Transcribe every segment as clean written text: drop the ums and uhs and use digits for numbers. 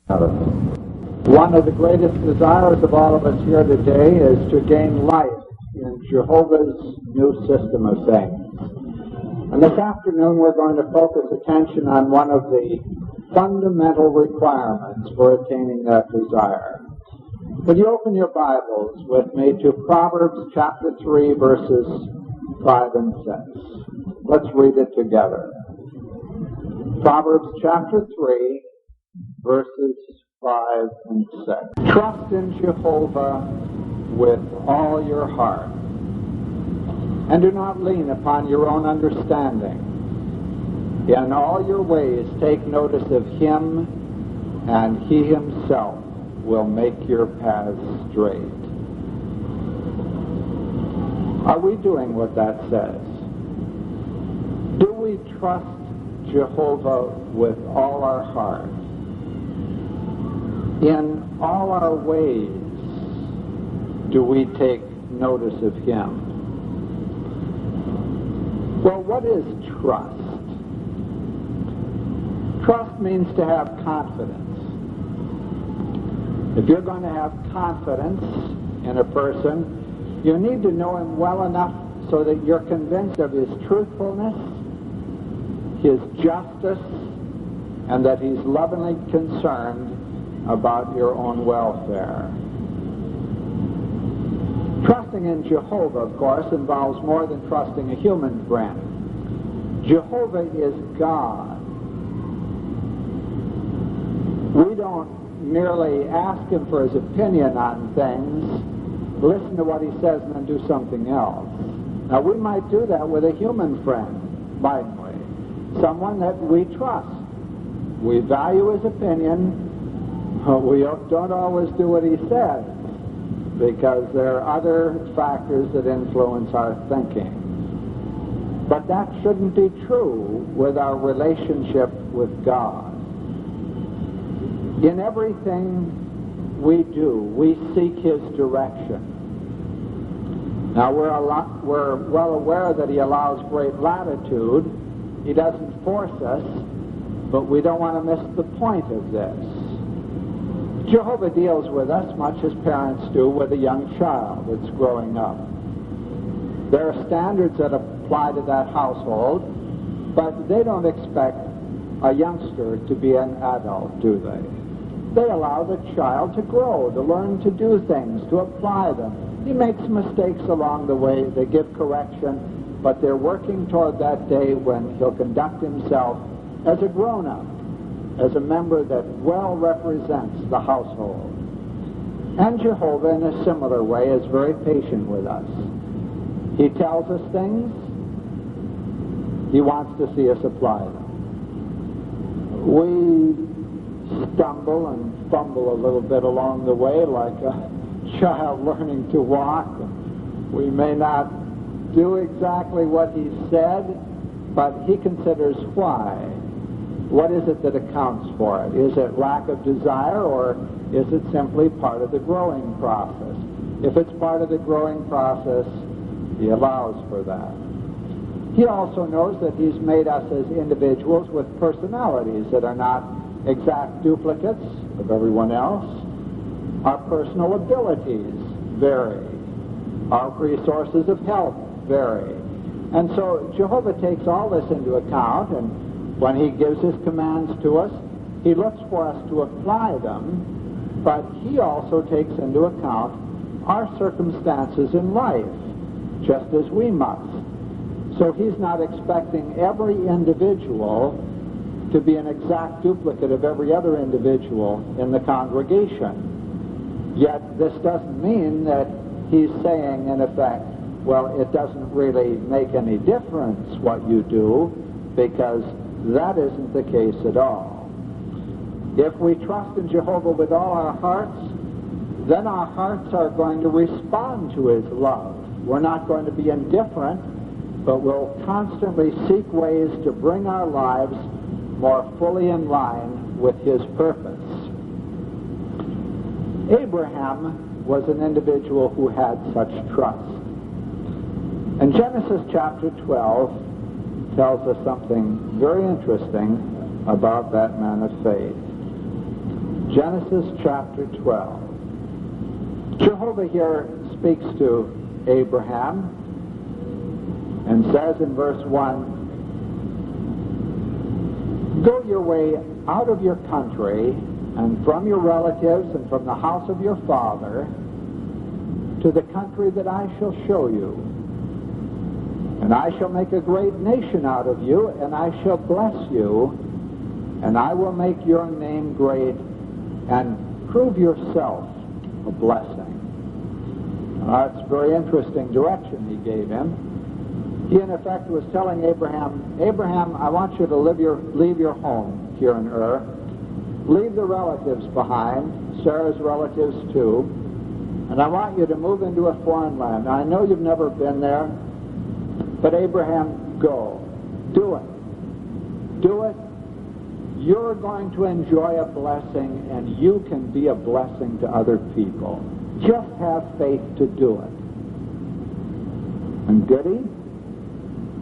One of the greatest desires of all of us here today is to gain life in Jehovah's new system of things. And this afternoon we're going to focus attention on one of the fundamental requirements for attaining that desire. Would you open your Bibles with me to Proverbs chapter 3, verses 5 and 6. Let's read it together. Proverbs chapter 3, verses 5 and 6. Trust in Jehovah with all your heart, and do not lean upon your own understanding. In all your ways take notice of him, and he himself will make your paths straight. Are we doing what that says? Do we trust Jehovah with all our heart? In all our ways do we take notice of him? Well, what is trust? Trust means to have confidence. If you're going to have confidence in a person, you need to know him well enough so that you're convinced of his truthfulness, his justice, and that he's lovingly concerned about your own welfare. Trusting in Jehovah, of course, involves more than trusting a human friend. Jehovah is God. We don't merely ask him for his opinion on things, listen to what he says, and then do something else. Now, we might do that with a human friend, mightn't we? Someone that we trust. We value his opinion. We don't always do what he says because there are other factors that influence our thinking. But that shouldn't be true with our relationship with God. In everything we do, we seek his direction. Now, we're well aware that he allows great latitude. He doesn't force us, but we don't want to miss the point of this. Jehovah deals with us much as parents do with a young child that's growing up. There are standards that apply to that household, but they don't expect a youngster to be an adult, do they? They allow the child to grow, to learn to do things, to apply them. He makes mistakes along the way. They give correction, but they're working toward that day when he'll conduct himself as a grown-up, as a member that well represents the household. And Jehovah, in a similar way, is very patient with us. He tells us things. He wants to see us apply them. We stumble and fumble a little bit along the way like a child learning to walk. We may not do exactly what he said, but he considers why. What is it that accounts for it? Is it lack of desire, or is it simply part of the growing process? If it's part of the growing process, he allows for that. He also knows that he's made us as individuals with personalities that are not exact duplicates of everyone else. Our personal abilities vary. Our resources of health vary. And so Jehovah takes all this into account, and when he gives his commands to us, he looks for us to apply them, but he also takes into account our circumstances in life, just as we must. So he's not expecting every individual to be an exact duplicate of every other individual in the congregation. Yet this doesn't mean that he's saying, in effect, well, it doesn't really make any difference what you do, because that isn't the case at all. If we trust in Jehovah with all our hearts, then our hearts are going to respond to his love. We're not going to be indifferent, but we'll constantly seek ways to bring our lives more fully in line with his purpose. Abraham was an individual who had such trust. And Genesis chapter 12 tells us something very interesting about that man of faith. Genesis chapter 12. Jehovah here speaks to Abraham and says in verse 1, "Go your way out of your country and from your relatives and from the house of your father to the country that I shall show you. And I shall make a great nation out of you, and I shall bless you, and I will make your name great, and prove yourself a blessing." That's a very interesting direction he gave him. He, in effect, was telling Abraham, "Abraham, I want you to leave your home here in Ur. Leave the relatives behind, Sarah's relatives too, and I want you to move into a foreign land. Now, I know you've never been there, but Abraham, go. Do it. Do it. You're going to enjoy a blessing, and you can be a blessing to other people. Just have faith to do it." And goody,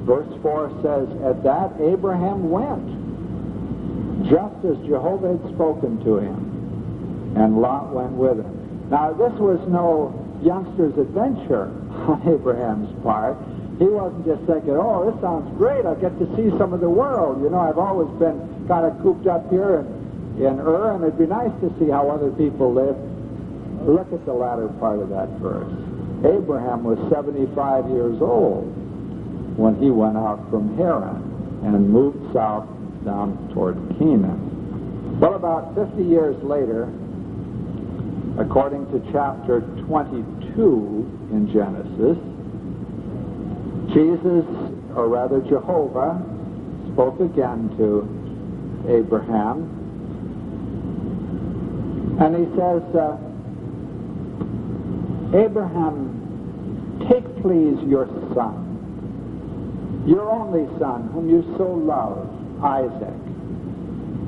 verse 4 says, "At that Abraham went, just as Jehovah had spoken to him, and Lot went with him." Now, this was no youngster's adventure on Abraham's part. He wasn't just thinking, "Oh, this sounds great. I'll get to see some of the world. You know, I've always been kind of cooped up here in Ur, and it'd be nice to see how other people live." Look at the latter part of that verse. Abraham was 75 years old when he went out from Haran and moved south down toward Canaan. Well, about 50 years later, according to chapter 22 in Genesis, Jesus, or rather Jehovah, spoke again to Abraham, and he says, "Abraham, take please your son, your only son, whom you so love, Isaac,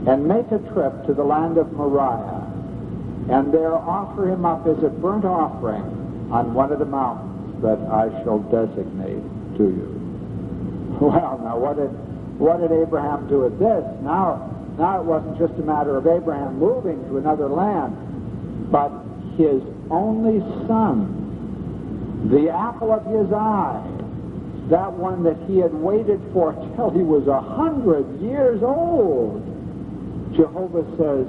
and make a trip to the land of Moriah, and there offer him up as a burnt offering on one of the mountains that I shall designate to you." Well, now what did Abraham do with this? Now it wasn't just a matter of Abraham moving to another land, but his only son, the apple of his eye, that one that he had waited for till he was 100 years old. Jehovah says,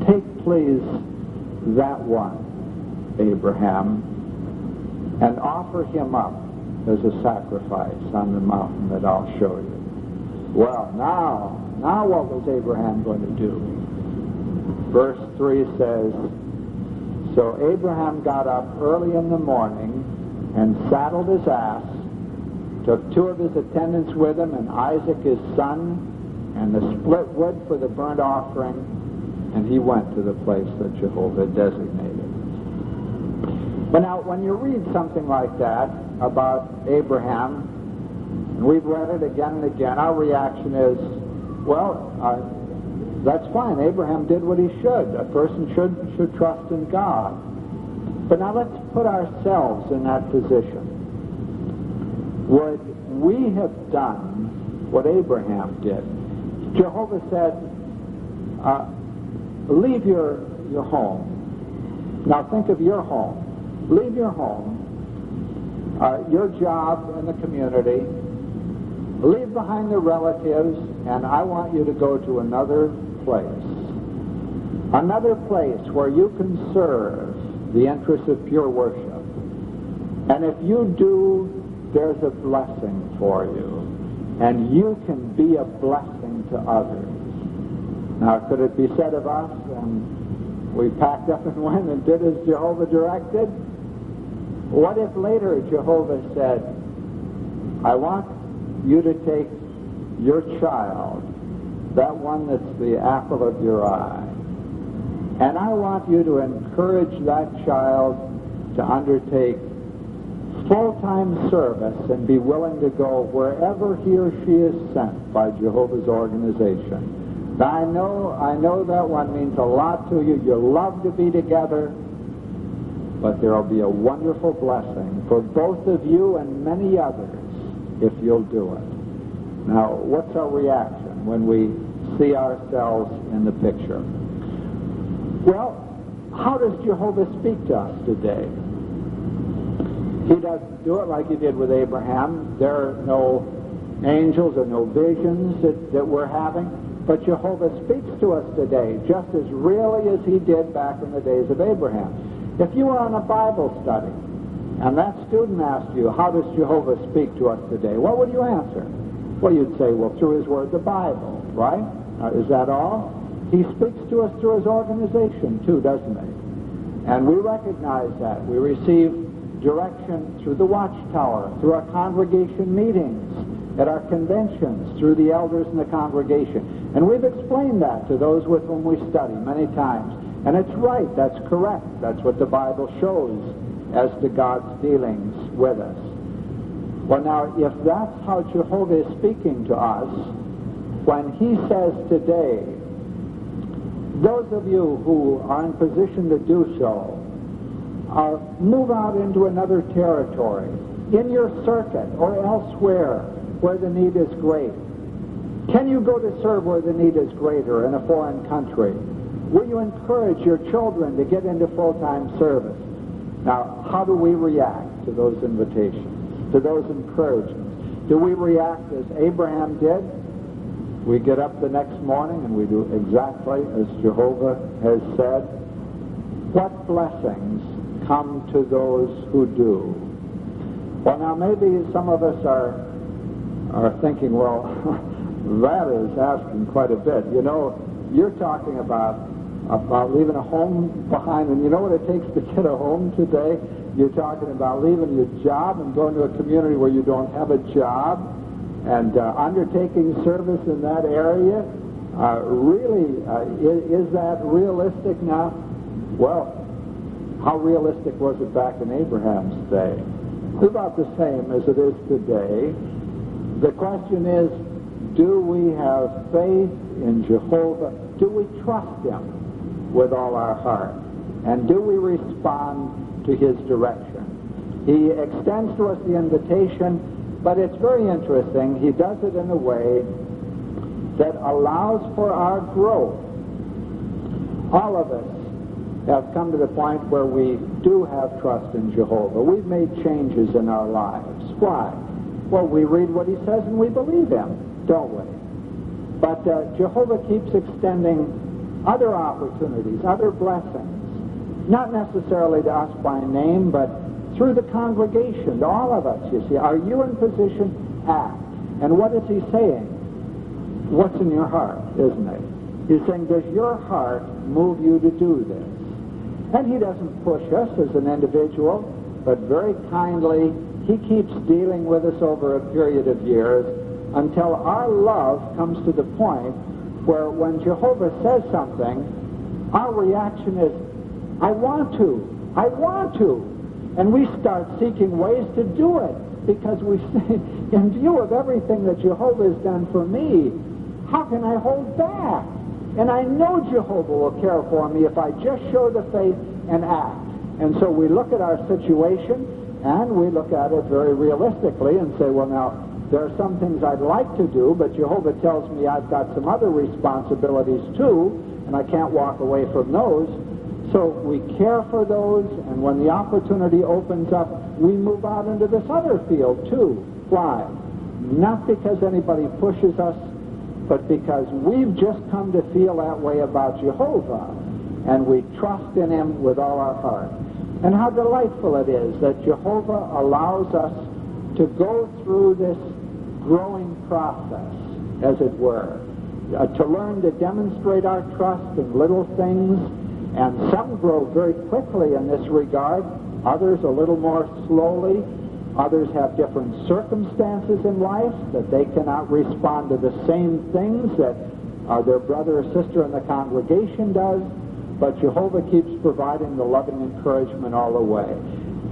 "Take please that one, Abraham, and offer him up as a sacrifice on the mountain that I'll show you." Well, now what was Abraham going to do? Verse 3 says, "So Abraham got up early in the morning and saddled his ass, took 2 of his attendants with him, and Isaac his son, and the split wood for the burnt offering, and he went to the place that Jehovah designated." But now, when you read something like that about Abraham, and we've read it again and again, our reaction is, well, that's fine. Abraham did what he should. A person should trust in God. But now let's put ourselves in that position. Would we have done what Abraham did? Jehovah said, "Leave your home." Now think of your home. Leave your home, your job in the community, leave behind the relatives, and I want you to go to another place where you can serve the interests of pure worship. And if you do, there's a blessing for you, and you can be a blessing to others. Now, could it be said of us, and we packed up and went and did as Jehovah directed? What if later Jehovah said, "I want you to take your child, that one that's the apple of your eye, and I want you to encourage that child to undertake full-time service and be willing to go wherever he or she is sent by Jehovah's organization." Now, I know that one means a lot to you. You love to be together, but there will be a wonderful blessing for both of you and many others if you'll do it. Now, what's our reaction when we see ourselves in the picture? Well, how does Jehovah speak to us today? He doesn't do it like he did with Abraham. There are no angels or no visions that we're having. But Jehovah speaks to us today just as really as he did back in the days of Abraham. If you were on a Bible study and that student asked you, how does Jehovah speak to us today? What would you answer? Well, you'd say, well, through his word, the Bible, right? Is that all? He speaks to us through his organization, too, doesn't he? And we recognize that. We receive direction through the watchtower, through our congregation meetings, at our conventions, through the elders in the congregation. And we've explained that to those with whom we study many times. And it's right, that's correct. That's what the Bible shows as to God's dealings with us. Well, now, if that's how Jehovah is speaking to us, when he says today, those of you who are in position to do so, move out into another territory, in your circuit or elsewhere where the need is great. Can you go to serve where the need is greater in a foreign country? Will you encourage your children to get into full-time service? Now, how do we react to those invitations, to those encouragements? Do we react as Abraham did? We get up the next morning and we do exactly as Jehovah has said. What blessings come to those who do? Well, now maybe some of us are thinking, well, that is asking quite a bit. You know, you're talking about leaving a home behind, and you know what it takes to get a home today? You're talking about leaving your job and going to a community where you don't have a job, and undertaking service in that area. Really, is that realistic now? Well, how realistic was it back in Abraham's day? It's about the same as it is today. The question is, do we have faith in Jehovah? Do we trust him with all our heart? And do we respond to his direction? He extends to us the invitation, but it's very interesting. He does it in a way that allows for our growth. All of us have come to the point where we do have trust in Jehovah. We've made changes in our lives. Why? Well, we read what he says and we believe him, don't we? But Jehovah keeps extending other opportunities, other blessings, not necessarily to us by name, but through the congregation, to all of us, you see. Are you in position? Act. And what is he saying? What's in your heart, isn't it? He's saying, does your heart move you to do this? And he doesn't push us as an individual, but very kindly, he keeps dealing with us over a period of years until our love comes to the point where when Jehovah says something, our reaction is, I want to. And we start seeking ways to do it because we say, in view of everything that Jehovah has done for me, how can I hold back? And I know Jehovah will care for me if I just show the faith and act. And so we look at our situation and we look at it very realistically and say, well, now, there are some things I'd like to do, but Jehovah tells me I've got some other responsibilities too, and I can't walk away from those. So we care for those, and when the opportunity opens up, we move out into this other field too. Why? Not because anybody pushes us, but because we've just come to feel that way about Jehovah, and we trust in him with all our heart. And how delightful it is that Jehovah allows us to go through this growing process, as it were, to learn to demonstrate our trust in little things. And some grow very quickly in this regard, others a little more slowly. Others have different circumstances in life that they cannot respond to the same things that their brother or sister in the congregation does. But Jehovah keeps providing the loving encouragement all the way.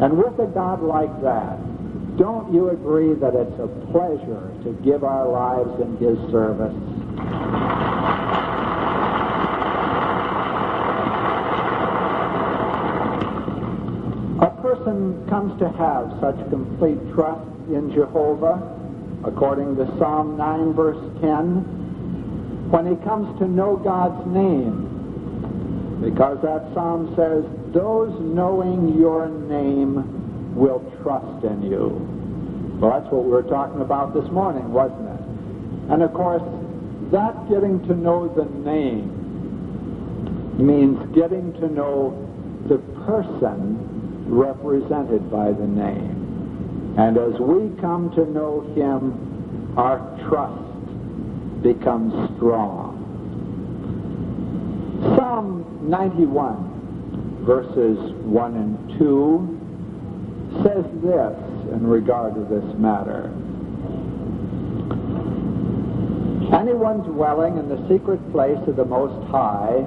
And with a God like that, don't you agree that it's a pleasure to give our lives in his service? A person comes to have such complete trust in Jehovah, according to Psalm 9, verse 10, when he comes to know God's name. Because that psalm says, those knowing your name will trust in you. Well, that's what we were talking about this morning, wasn't it? And of course, that getting to know the name means getting to know the person represented by the name. And as we come to know him, our trust becomes strong. Psalm 91, verses 1 and 2, says this in regard to this matter. Anyone dwelling in the secret place of the Most High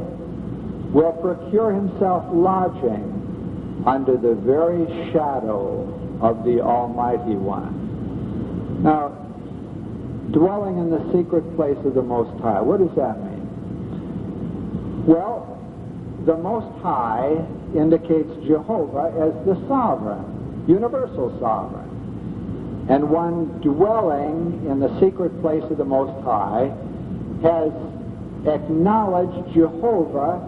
will procure himself lodging under the very shadow of the Almighty One. Now, dwelling in the secret place of the Most High, what does that mean? Well, the Most High indicates Jehovah as the sovereign, universal sovereign. And one dwelling in the secret place of the Most High has acknowledged Jehovah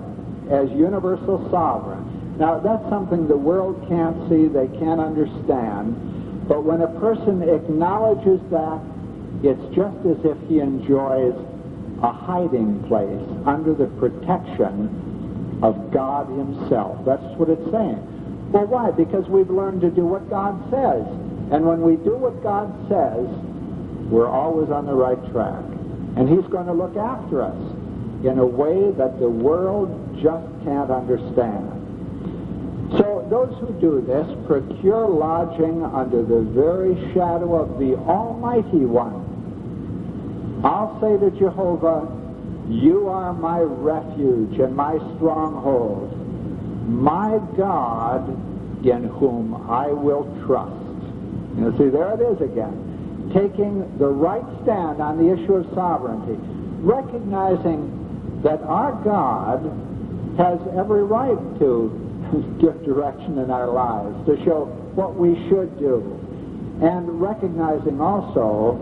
as universal sovereign. Now, that's something the world can't see, they can't understand, but when a person acknowledges that, it's just as if he enjoys a hiding place under the protection of God himself. That's what it's saying. Well, why? Because we've learned to do what God says. And when we do what God says, we're always on the right track. And he's going to look after us in a way that the world just can't understand. So those who do this procure lodging under the very shadow of the Almighty One. I'll say to Jehovah, you are my refuge and my stronghold, my God in whom I will trust. You see, there it is again. Taking the right stand on the issue of sovereignty, recognizing that our God has every right to give direction in our lives, to show what we should do, and recognizing also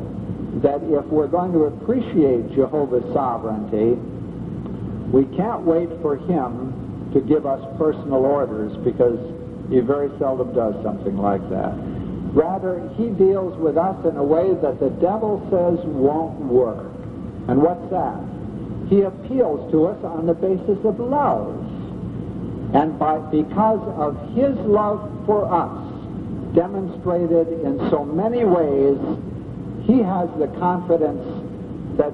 that if we're going to appreciate Jehovah's sovereignty, we can't wait for him to give us personal orders, because he very seldom does something like that. Rather, he deals with us in a way that the devil says won't work. And what's that? He appeals to us on the basis of love. And because of his love for us, demonstrated in so many ways, he has the confidence that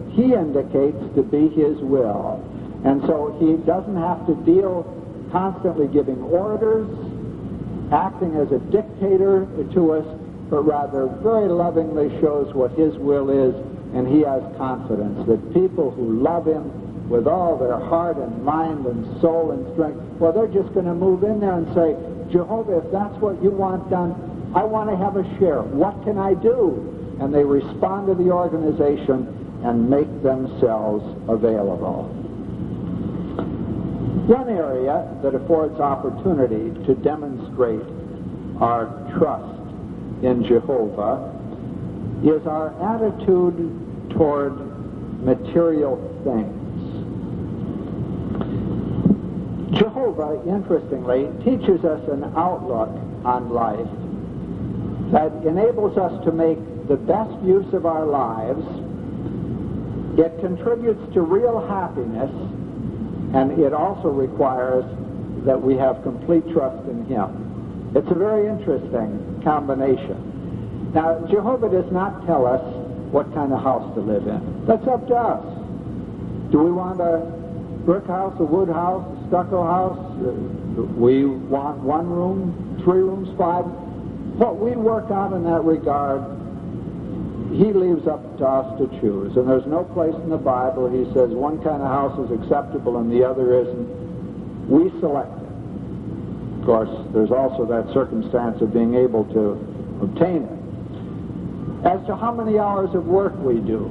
he indicates to be his will. And so he doesn't have to deal constantly giving orders, acting as a dictator to us, but rather very lovingly shows what his will is, and he has confidence that people who love him with all their heart and mind and soul and strength, well, they're just going to move in there and say, Jehovah, if that's what you want done, I want to have a share. What can I do? And they respond to the organization and make themselves available. One area that affords opportunity to demonstrate our trust in Jehovah is our attitude toward material things. Jehovah, interestingly, teaches us an outlook on life that enables us to make the best use of our lives. It contributes to real happiness, and it also requires that we have complete trust in him. It's a very interesting combination. Now, Jehovah does not tell us what kind of house to live in. That's up to us. Do we want a brick house, a wood house, a stucco house? We want 1 room, 3 rooms, 5. What we work out in that regard, he leaves up to us to choose. And there's no place in the Bible he says one kind of house is acceptable and the other isn't. We select it. Of course, there's also that circumstance of being able to obtain it. As to how many hours of work we do,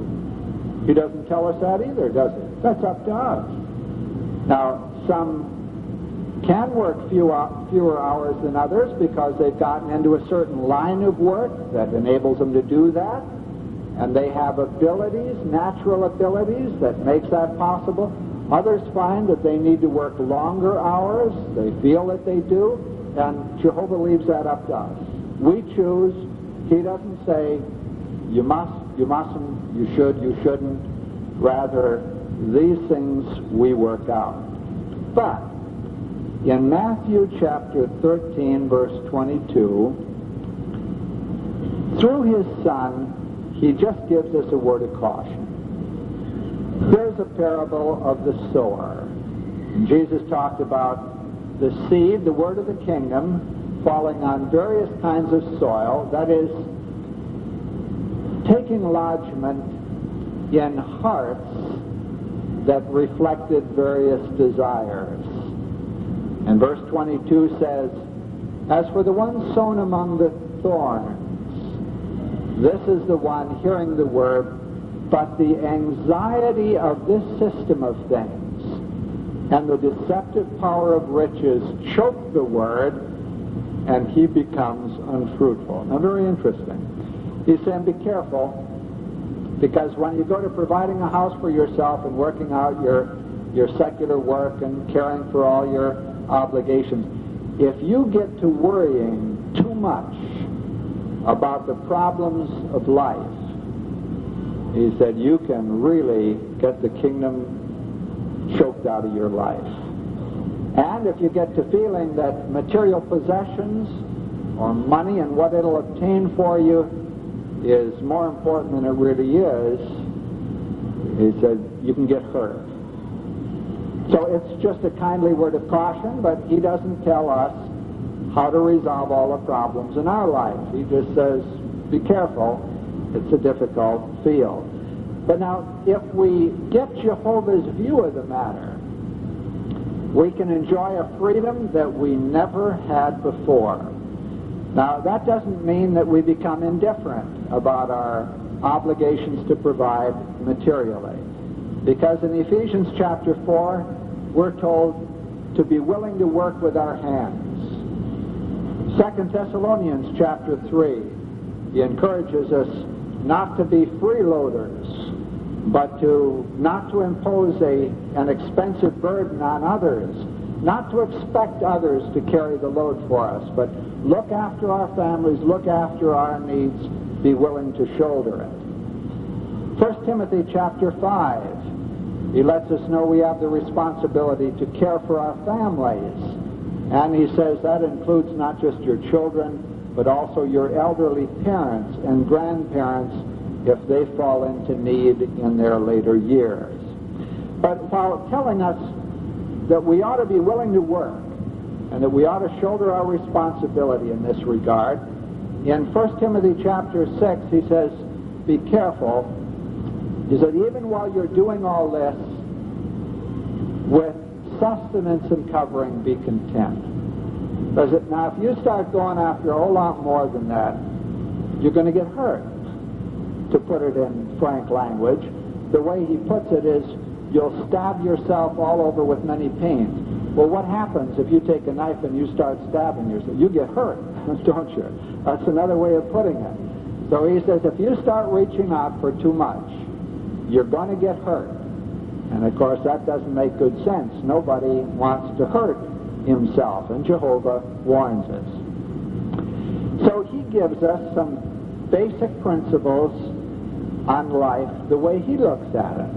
he doesn't tell us that either, does he? That's up to us. Now, some can work fewer hours than others because they've gotten into a certain line of work that enables them to do that, and they have abilities, natural abilities, that makes that possible. Others find that they need to work longer hours. They feel that they do, and Jehovah leaves that up to us. We choose. He doesn't say, you must, you mustn't, you should, you shouldn't. Rather, these things we work out. But in Matthew chapter 13, verse 22, through his Son, he just gives us a word of caution. Here's a parable of the sower. Jesus talked about the seed, the word of the kingdom, falling on various kinds of soil, that is, taking lodgment in hearts that reflected various desires. And verse 22 says, as for the one sown among the thorns, this is the one hearing the word, but the anxiety of this system of things and the deceptive power of riches choke the word, and he becomes unfruitful. Now, very interesting. He's saying, be careful, because when you go to providing a house for yourself and working out your secular work and caring for all your obligations, if you get to worrying too much about the problems of life, he said, you can really get the kingdom choked out of your life. And if you get to feeling that material possessions or money and what it'll obtain for you is more important than it really is, he said, you can get hurt. So it's just a kindly word of caution, but he doesn't tell us how to resolve all the problems in our life. He just says, be careful, it's a difficult field. But now, if we get Jehovah's view of the matter, we can enjoy a freedom that we never had before. Now, that doesn't mean that we become indifferent about our obligations to provide materially. Because in Ephesians chapter 4, we're told to be willing to work with our hands. 2 Thessalonians chapter 3, he encourages us not to be freeloaders, but not to impose an expensive burden on others, not to expect others to carry the load for us, but look after our families, look after our needs, be willing to shoulder it. 1 Timothy chapter 5, he lets us know we have the responsibility to care for our families. And he says that includes not just your children, but also your elderly parents and grandparents if they fall into need in their later years. But while telling us that we ought to be willing to work and that we ought to shoulder our responsibility in this regard, in 1 Timothy chapter 6 he says, be careful. He said, even while you're doing all this, with sustenance and covering, be content. Now, if you start going after a whole lot more than that, you're going to get hurt. To put it in frank language, the way he puts it is, you'll stab yourself all over with many pains. Well, what happens if you take a knife and you start stabbing yourself? You get hurt, don't you? That's another way of putting it. So he says, if you start reaching out for too much, you're going to get hurt. And of course, that doesn't make good sense. Nobody wants to hurt himself, and Jehovah warns us. So he gives us some basic principles on life, the way he looks at it,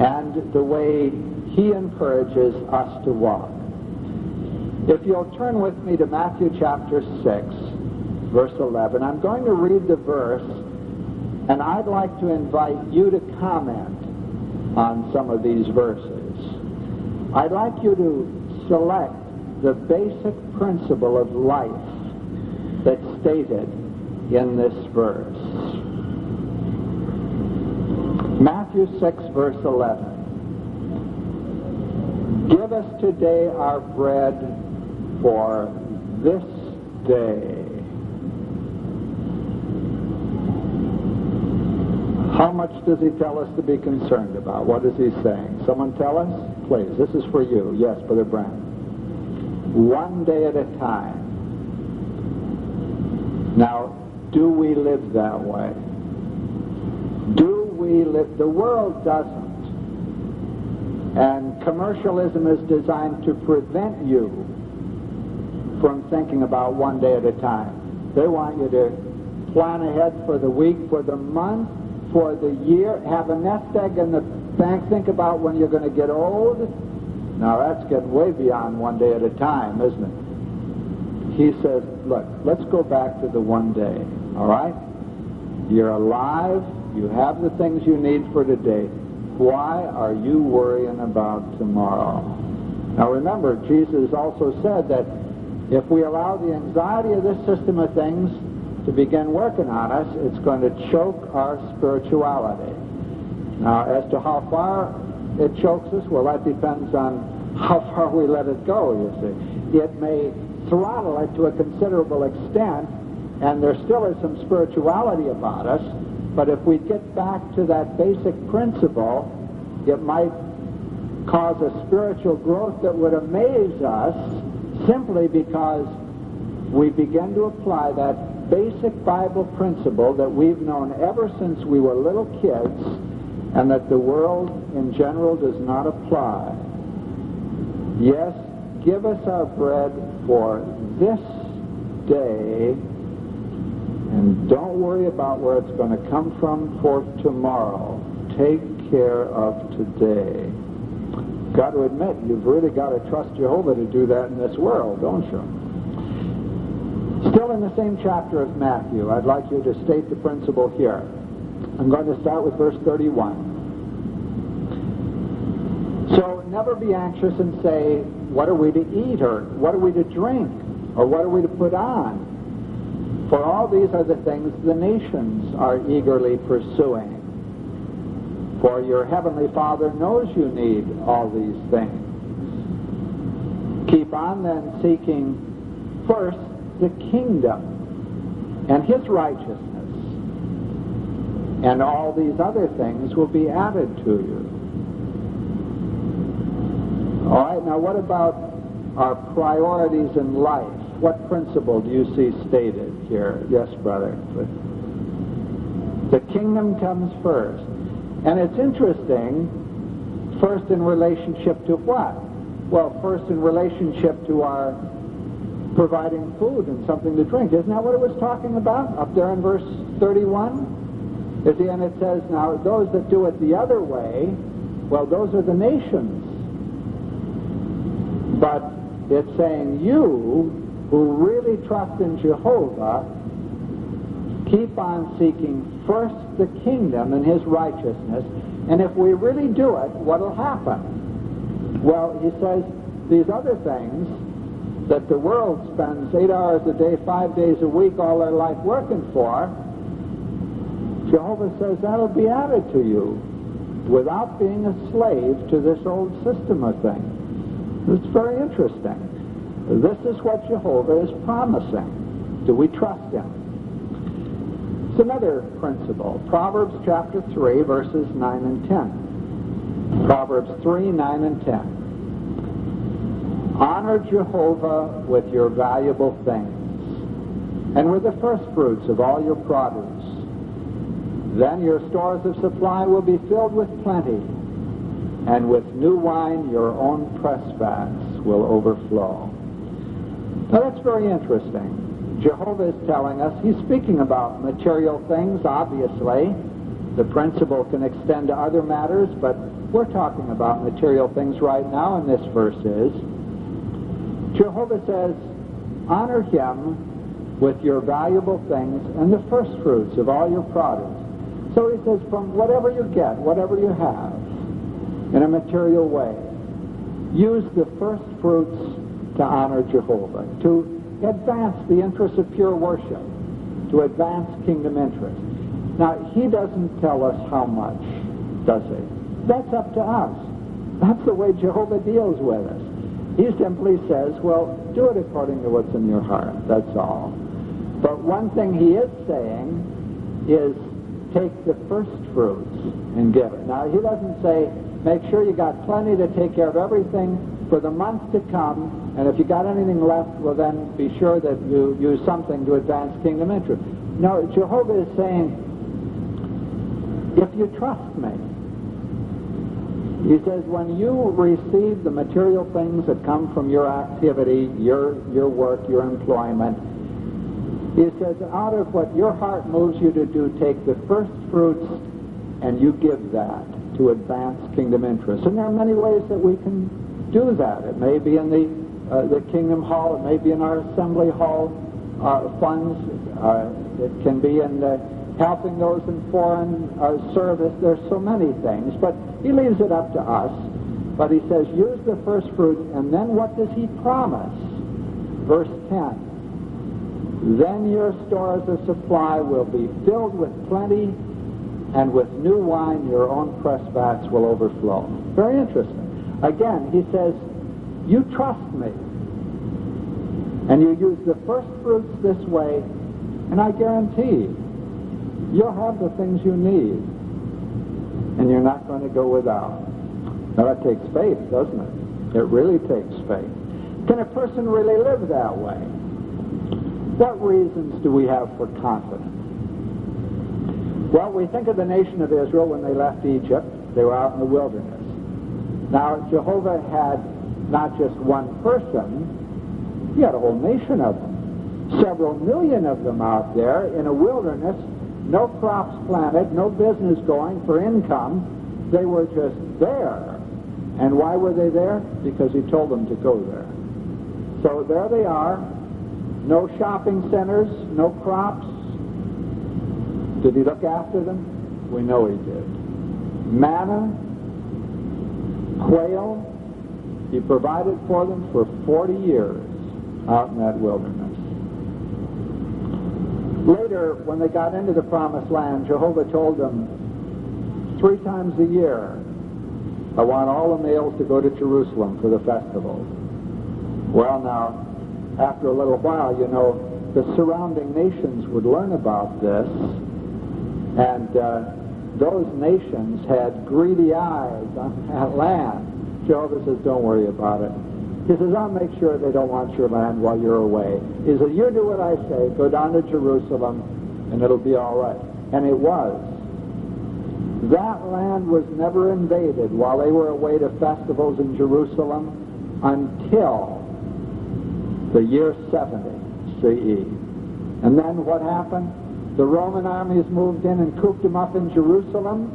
and the way he encourages us to walk. If you'll turn with me to Matthew chapter 6, verse 11, I'm going to read the verse, and I'd like to invite you to comment on some of these verses. I'd like you to select the basic principle of life that's stated in this verse. Matthew 6, verse 11. Give us today our bread for this day. How much does he tell us to be concerned about? What is he saying? Someone tell us? Please, this is for you. Yes, Brother Brand. One day at a time. Now, do we live that way? Do we live? The world doesn't. commercialism is designed to prevent you from thinking about one day at a time. They want you to plan ahead for the week, for the month, for the year, have a nest egg in the bank, think about when you're going to get old. Now that's getting way beyond one day at a time, isn't it? He says, look, let's go back to the one day, all right? You're alive, you have the things you need for today. Why are you worrying about tomorrow? Now remember, Jesus also said that if we allow the anxiety of this system of things to begin working on us, it's going to choke our spirituality. Now, as to how far it chokes us, well, that depends on how far we let it go, you see. It may throttle it to a considerable extent, and there still is some spirituality about us, but if we get back to that basic principle, it might cause a spiritual growth that would amaze us, simply because we begin to apply that basic Bible principle that we've known ever since we were little kids, and that the world in general does not apply. Yes, give us our bread for this day, and don't worry about where it's going to come from for tomorrow. Take care of today. Got to admit, you've really got to trust Jehovah to do that in this world, don't you? Still in the same chapter of Matthew, I'd like you to state the principle here. I'm going to start with verse 31. So never be anxious and say, what are we to eat, or what are we to drink, or what are we to put on? For all these are the things the nations are eagerly pursuing. For your heavenly Father knows you need all these things. Keep on then seeking first the kingdom and his righteousness, and all these other things will be added to you. All right, now what about our priorities in life? What principle do you see stated here? Yes, brother. The kingdom comes first. And it's interesting, first in relationship to what? Well, first in relationship to our providing food and something to drink. Isn't that what it was talking about up there in verse 31? And it says, now, those that do it the other way, well, those are the nations. But it's saying you, who really trust in Jehovah, keep on seeking first the kingdom and his righteousness, and if we really do it, what will happen? Well, he says these other things that the world spends 8 hours a day, 5 days a week, all their life working for, Jehovah says that'll be added to you without being a slave to this old system of things. It's very interesting. This is what Jehovah is promising. Do we trust him? It's another principle. Proverbs chapter 3, verses 9 and 10. Proverbs 3, 9 and 10. Honor Jehovah with your valuable things, and with the first fruits of all your produce. Then your stores of supply will be filled with plenty, and with new wine your own press vats will overflow. Now that's very interesting. Jehovah is telling us, he's speaking about material things, obviously. The principle can extend to other matters, but we're talking about material things right now, and this verse is. Jehovah says, honor him with your valuable things and the first fruits of all your produce. So he says, from whatever you get, whatever you have, in a material way, use the first fruits to honor Jehovah, to advance the interests of pure worship, to advance kingdom interests. Now, he doesn't tell us how much, does he? That's up to us. That's the way Jehovah deals with us. He simply says, well, do it according to what's in your heart, that's all. But one thing he is saying is take the first fruits and give it. Now, he doesn't say, make sure you got plenty to take care of everything for the months to come, and if you got anything left, well then be sure that you use something to advance kingdom interest. No, Jehovah is saying, if you trust me, He says, when you receive the material things that come from your activity, your work, your employment, he says, out of what your heart moves you to do, take the first fruits and you give that to advance kingdom interests. And there are many ways that we can do that. It may be in the Kingdom Hall. It may be in our Assembly Hall funds. It can be in helping those in foreign service. There's so many things, but he leaves it up to us. But he says, use the first fruits, and then what does he promise? Verse 10, then your stores of supply will be filled with plenty, and with new wine your own press vats will overflow. Very interesting. Again, he says, you trust me, and you use the first fruits this way, and I guarantee you'll have the things you need, and you're not going to go without. Now that takes faith, doesn't it? It really takes faith. Can a person really live that way? What reasons do we have for confidence? Well, we think of the nation of Israel when they left Egypt. They were out in the wilderness. Now, Jehovah had not just one person, he had a whole nation of them. Several million of them out there in a wilderness, no crops planted, no business going for income. They were just there. And why were they there? Because he told them to go there. So there they are. No shopping centers, no crops. Did he look after them? We know he did. Manna, quail, he provided for them for 40 years out in that wilderness. Later, when they got into the promised land, Jehovah told them 3 times a year, I want all the males to go to Jerusalem for the festival. Well, now, after a little while, you know, the surrounding nations would learn about this, and those nations had greedy eyes on that land. Jehovah says, don't worry about it. He says, I'll make sure they don't want your land while you're away. He says, you do what I say. Go down to Jerusalem, and it'll be all right. And it was. That land was never invaded while they were away to festivals in Jerusalem until the year 70 CE. And then what happened? The Roman armies moved in and cooped them up in Jerusalem,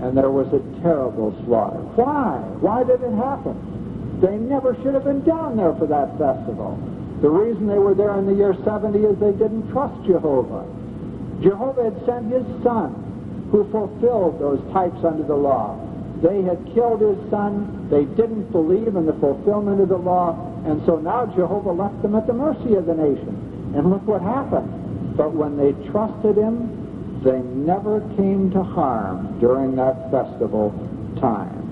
and there was a terrible slaughter. Why? Why did it happen? They never should have been down there for that festival. The reason they were there in the year 70 is they didn't trust Jehovah. Jehovah had sent his son, who fulfilled those types under the law. They had killed his son. They didn't believe in the fulfillment of the law, and so now Jehovah left them at the mercy of the nation. And look what happened. But when they trusted him, they never came to harm during that festival time.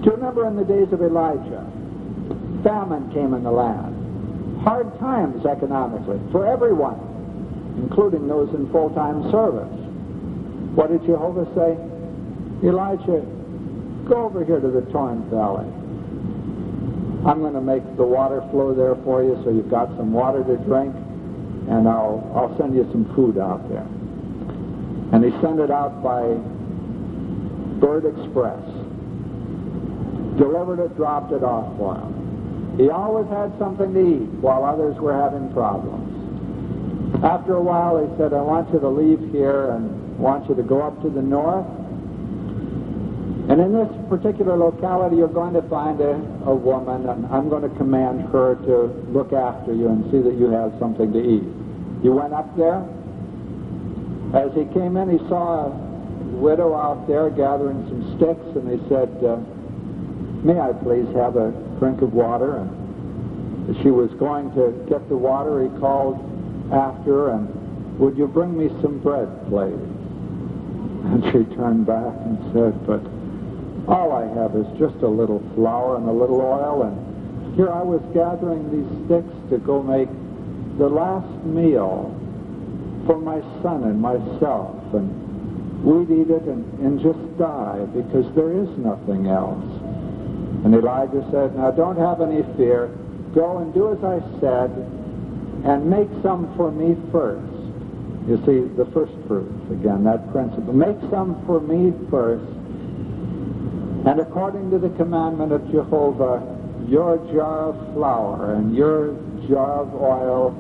Do you remember in the days of Elijah, famine came in the land. Hard times economically for everyone, including those in full-time service. What did Jehovah say? Elijah, go over here to the Torrent Valley. I'm going to make the water flow there for you so you've got some water to drink, and I'll send you some food out there. And he sent it out by Bird Express. Delivered it, dropped it off for him. He always had something to eat while others were having problems. After a while, he said, I want you to leave here and want you to go up to the north. And in this particular locality, you're going to find a woman, and I'm going to command her to look after you and see that you have something to eat. He went up there. As he came in, he saw a widow out there gathering some sticks, and he said, may I please have a drink of water? And as she was going to get the water, he called after her, and would you bring me some bread, please? And she turned back and said, but all I have is just a little flour and a little oil, and here I was gathering these sticks to go make the last meal for my son and myself, and we'd eat it and just die because there is nothing else. And Elijah said, now don't have any fear. Go and do as I said, and make some for me first. You see, the first fruits, again, that principle. Make some for me first, And according to the commandment of Jehovah, your jar of flour and your jar of oil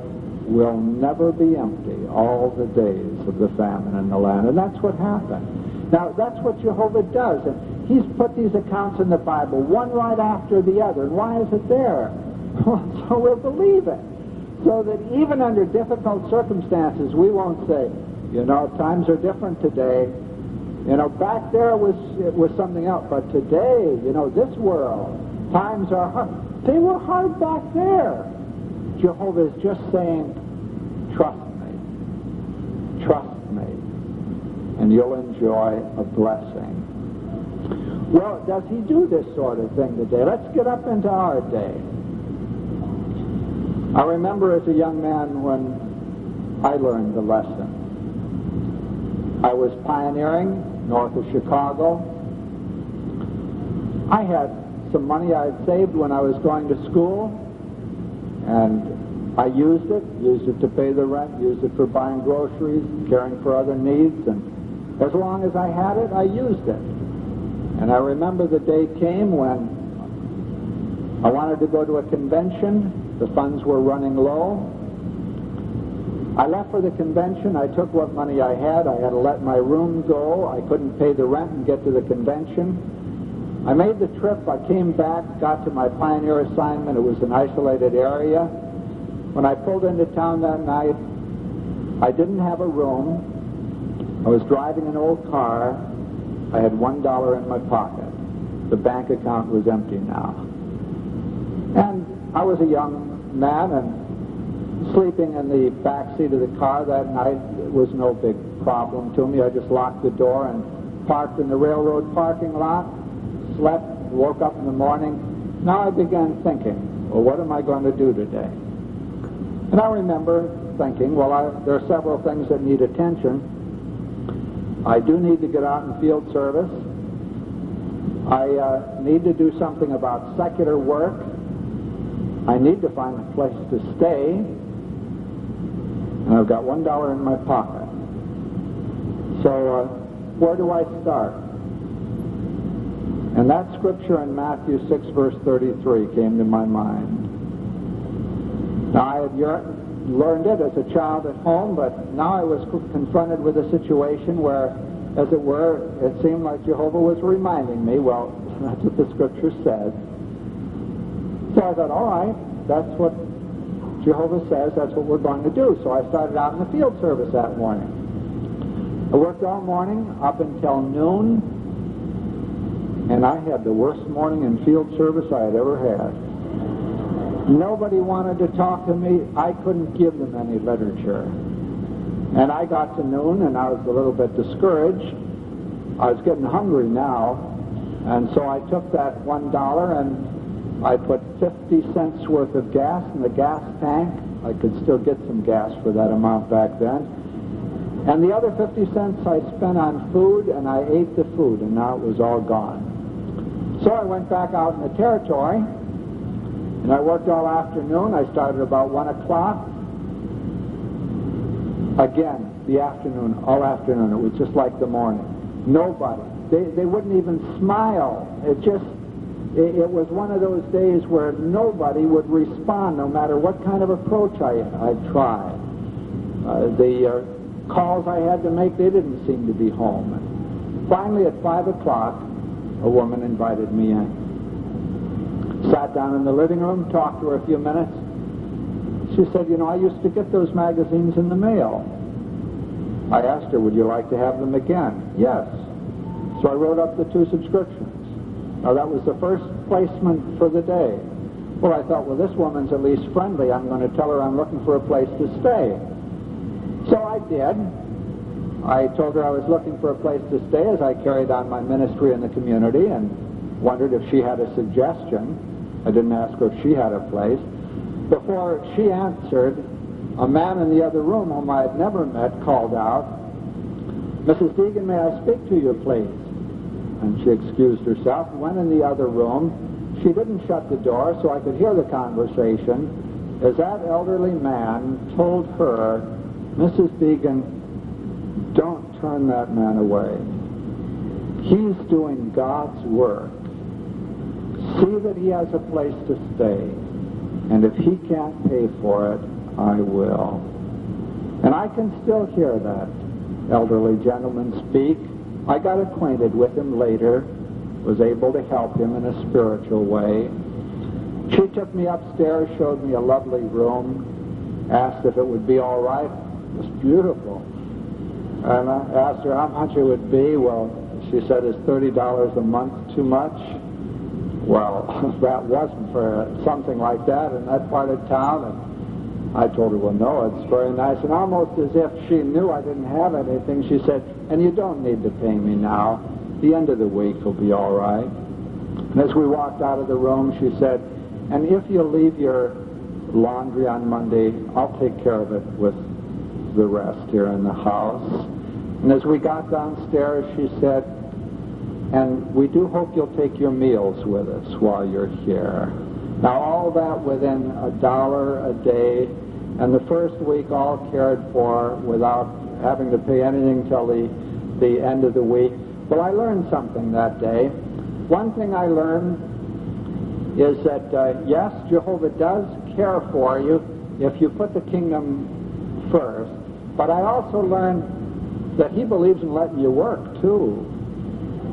will never be empty all the days of the famine in the land. And that's what happened. Now, that's what Jehovah does. And he's put these accounts in the Bible, one right after the other. And why is it there? So we'll believe it. So that even under difficult circumstances, we won't say, times are different today. Back there it was something else. But today, this world, times are hard. They were hard back there. Jehovah is just saying, trust me, and you'll enjoy a blessing. Well, does he do this sort of thing today? Let's get up into our day. I remember as a young man when I learned the lesson. I was pioneering north of Chicago. I had some money I had saved when I was going to school, and I used it to pay the rent, used it for buying groceries, caring for other needs, and as long as I had it, I used it. And I remember the day came when I wanted to go to a convention. The funds were running low. I left for the convention. I took what money I had. I had to let my room go. I couldn't pay the rent and get to the convention. I made the trip. I came back, got to my pioneer assignment. It was an isolated area. When I pulled into town that night, I didn't have a room. I was driving an old car. I had $1 in my pocket. The bank account was empty now. And I was a young man, and sleeping in the back seat of the car that night was no big problem to me. I just locked the door and parked in the railroad parking lot, slept, woke up in the morning. Now I began thinking, well, what am I going to do today? And I remember thinking, well, there are several things that need attention. I do need to get out in field service. I need to do something about secular work. I need to find a place to stay. And I've got $1 in my pocket. So where do I start? And that scripture in Matthew 6, verse 33 came to my mind. Now, I had learned it as a child at home, but now I was confronted with a situation where, as it were, it seemed like Jehovah was reminding me, well, that's what the scripture says. So I thought, all right, that's what Jehovah says, that's what we're going to do. So I started out in the field service that morning. I worked all morning up until noon, and I had the worst morning in field service I had ever had. Nobody wanted to talk to me. I couldn't give them any literature. And I got to noon, and I was a little bit discouraged. I was getting hungry now, and so I took that $1 and I put 50 cents worth of gas in the gas tank. I could still get some gas for that amount back then. And the other 50 cents I spent on food, and I ate the food, and now it was all gone. So I went back out in the territory, and I worked all afternoon. I started about 1 o'clock. Again, the afternoon, all afternoon. It was just like the morning. Nobody. They wouldn't even smile. It was one of those days where nobody would respond, no matter what kind of approach I tried. The calls I had to make, they didn't seem to be home. And finally, at 5 o'clock, a woman invited me in. Sat down in the living room, talked to her a few minutes. She said, I used to get those magazines in the mail. I asked her, would you like to have them again? Yes. So I wrote up the 2 subscriptions. Now, that was the first placement for the day. Well, I thought, well, this woman's at least friendly. I'm going to tell her I'm looking for a place to stay. So I did. I told her I was looking for a place to stay as I carried on my ministry in the community, and wondered if she had a suggestion. I didn't ask her if she had a place. Before she answered, a man in the other room whom I had never met called out, Mrs. Deegan, may I speak to you, please? And she excused herself and went in the other room. She didn't shut the door, so I could hear the conversation as that elderly man told her, Mrs. Deegan, don't turn that man away. He's doing God's work. See that he has a place to stay. And if he can't pay for it, I will. And I can still hear that elderly gentleman speak. I got acquainted with him later, was able to help him in a spiritual way. She took me upstairs, showed me a lovely room, asked if it would be all right. It was beautiful. And I asked her how much it would be. Well, she said, is $30 a month too much? Well, that wasn't for something like that in that part of town. And I told her, well, no, it's very nice. And almost as if she knew I didn't have anything, she said, and you don't need to pay me now. The end of the week will be all right. And as we walked out of the room, she said, and if you leave your laundry on Monday, I'll take care of it with the rest here in the house. And as we got downstairs, she said, and we do hope you'll take your meals with us while you're here. Now, all that within $1 a day, and the first week all cared for without having to pay anything till the end of the week. Well, I learned something that day. One thing I learned is that, yes, Jehovah does care for you if you put the kingdom first, but I also learned that he believes in letting you work, too.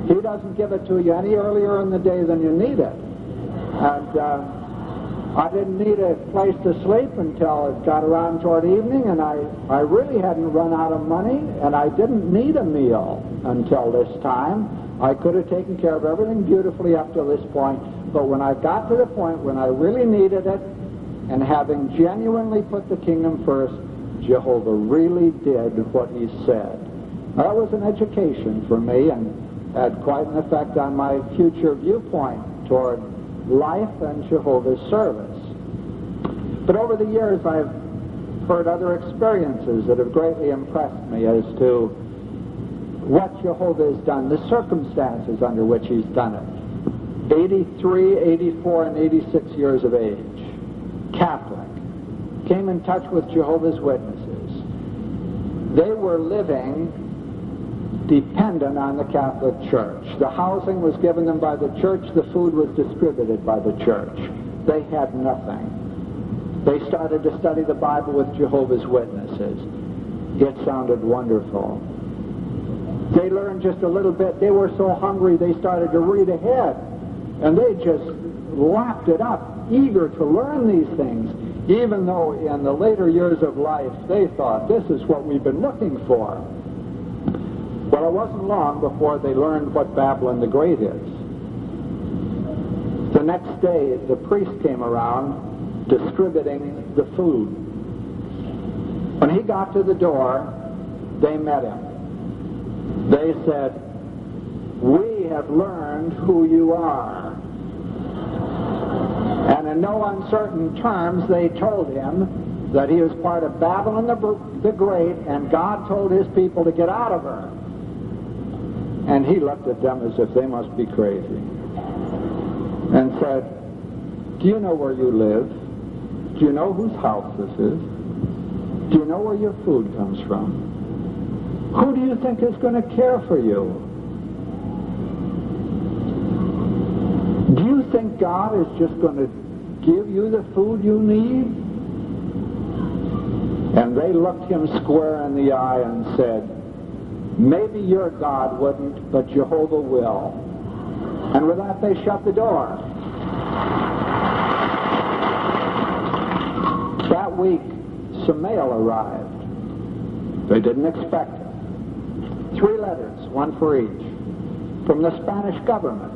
He doesn't give it to you any earlier in the day than you need it. And I didn't need a place to sleep until it got around toward evening, and I really hadn't run out of money, and I didn't need a meal until this time. I could have taken care of everything beautifully up to this point, but when I got to the point when I really needed it, and having genuinely put the kingdom first, Jehovah really did what he said. Now, that was an education for me, and had quite an effect on my future viewpoint toward life and Jehovah's service. But over the years, I've heard other experiences that have greatly impressed me as to what Jehovah has done, the circumstances under which he's done it. 83, 84, and 86 years of age, Catholic, came in touch with Jehovah's Witnesses. They were living dependent on the Catholic Church. The housing was given them by the church. The food was distributed by the church. They had nothing. They started to study the Bible with Jehovah's Witnesses. It sounded wonderful. They learned just a little bit. They were so hungry they started to read ahead. And they just lapped it up, eager to learn these things, even though in the later years of life they thought, this is what we've been looking for. Well, it wasn't long before they learned what Babylon the Great is. The next day, the priest came around distributing the food. When he got to the door, they met him. They said, we have learned who you are. And in no uncertain terms, they told him that he was part of Babylon the Great, and God told his people to get out of her. And he looked at them as if they must be crazy and said, do you know where you live? Do you know whose house this is? Do you know where your food comes from? Who do you think is going to care for you? Do you think God is just going to give you the food you need? And they looked him square in the eye and said, maybe your God wouldn't, but Jehovah will. And with that, they shut the door. That week, some mail arrived. They didn't expect it. 3 letters, one for each, from the Spanish government.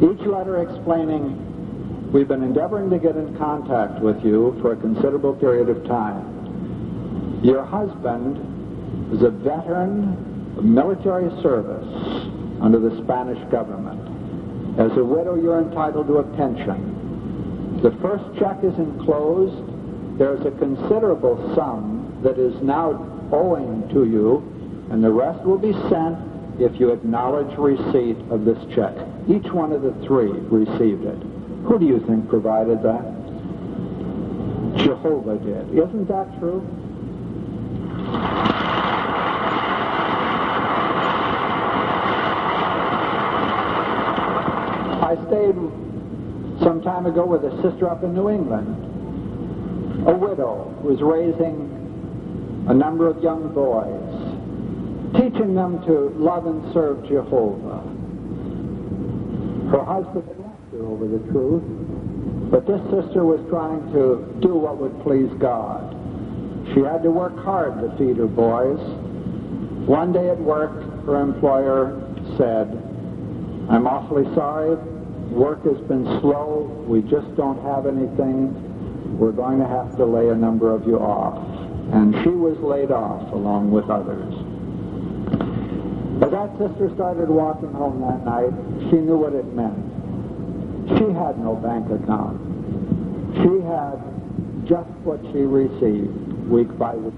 Each letter explaining, we've been endeavoring to get in contact with you for a considerable period of time. Your husband is a veteran of military service under the Spanish government. As a widow, you're entitled to a pension. The first check is enclosed. There's a considerable sum that is now owing to you, and the rest will be sent if you acknowledge receipt of this check. Each one of the 3 received it. Who do you think provided that? Jehovah did. Isn't that true? stayed some time ago with a sister up in New England, a widow who was raising a number of young boys, teaching them to love and serve Jehovah. Her husband had left her over the truth, but this sister was trying to do what would please God. She had to work hard to feed her boys. One day at work, her employer said, "I'm awfully sorry, work has been slow, we just don't have anything, we're going to have to lay a number of you off." And she was laid off along with others. As that sister started walking home that night, she knew what it meant. She had no bank account. She had just what she received week by week.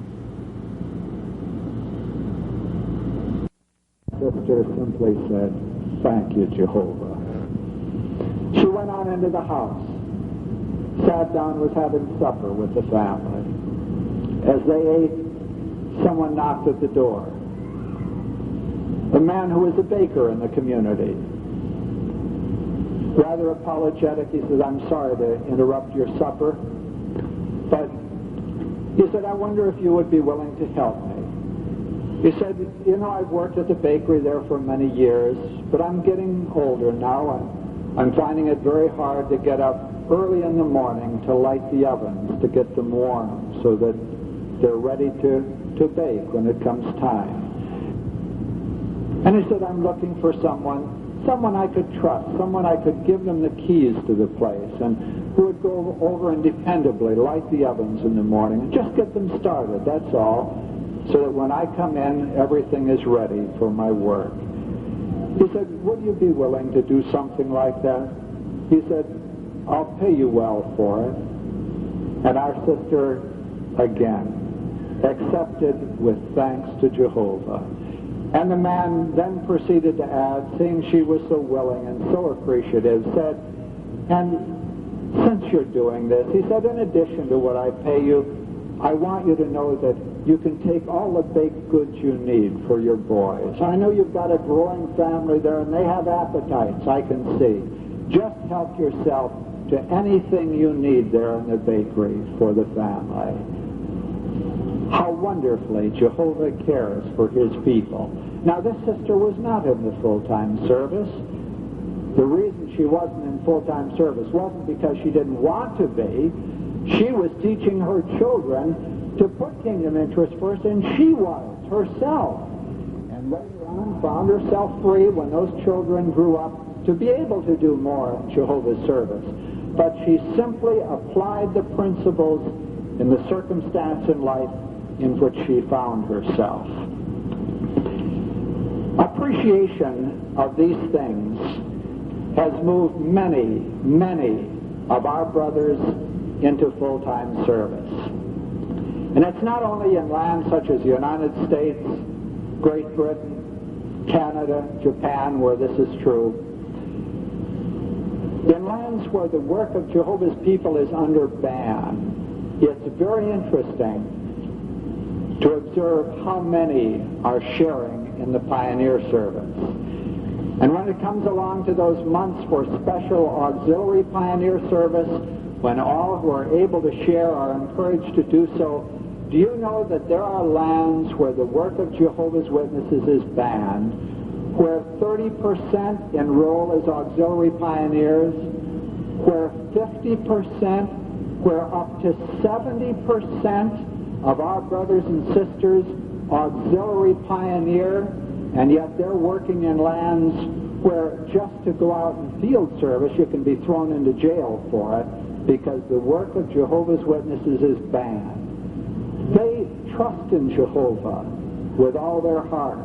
Sister simply said, "Thank you, Jehovah." She went on into the house, sat down, was having supper with the family. As they ate, someone knocked at the door. A man who was a baker in the community. Rather apologetic, he said, "I'm sorry to interrupt your supper, but," he said, "I wonder if you would be willing to help me." He said, "You know, I've worked at the bakery there for many years, but I'm getting older now, and I'm finding it very hard to get up early in the morning to light the ovens, to get them warm so that they're ready to bake when it comes time." And he said, "I'm looking for someone I could trust, someone I could give them the keys to the place, and who would go over and dependably light the ovens in the morning and just get them started, that's all, so that when I come in, everything is ready for my work." He said, "Would you be willing to do something like that?" He said, "I'll pay you well for it." And our sister, again, accepted with thanks to Jehovah. And the man then proceeded to add, seeing she was so willing and so appreciative, said, "And since you're doing this," he said, "in addition to what I pay you, I want you to know that you can take all the baked goods you need for your boys. I know you've got a growing family there, and they have appetites, I can see. Just help yourself to anything you need there in the bakery for the family." How wonderfully Jehovah cares for his people. Now, this sister was not in the full-time service. The reason she wasn't in full-time service wasn't because she didn't want to be. She was teaching her children to put kingdom interests first, and she was herself. And later on found herself free when those children grew up to be able to do more in Jehovah's service. But she simply applied the principles in the circumstance in life in which she found herself. Appreciation of these things has moved many, many of our brothers into full-time service. And it's not only in lands such as the United States, Great Britain, Canada, Japan, where this is true. In lands where the work of Jehovah's people is under ban, it's very interesting to observe how many are sharing in the pioneer service. And when it comes along to those months for special auxiliary pioneer service, when all who are able to share are encouraged to do so, do you know that there are lands where the work of Jehovah's Witnesses is banned, where 30% enroll as auxiliary pioneers, where 50%, where up to 70% of our brothers and sisters auxiliary pioneer, and yet they're working in lands where just to go out in field service you can be thrown into jail for it because the work of Jehovah's Witnesses is banned. They trust in Jehovah with all their heart.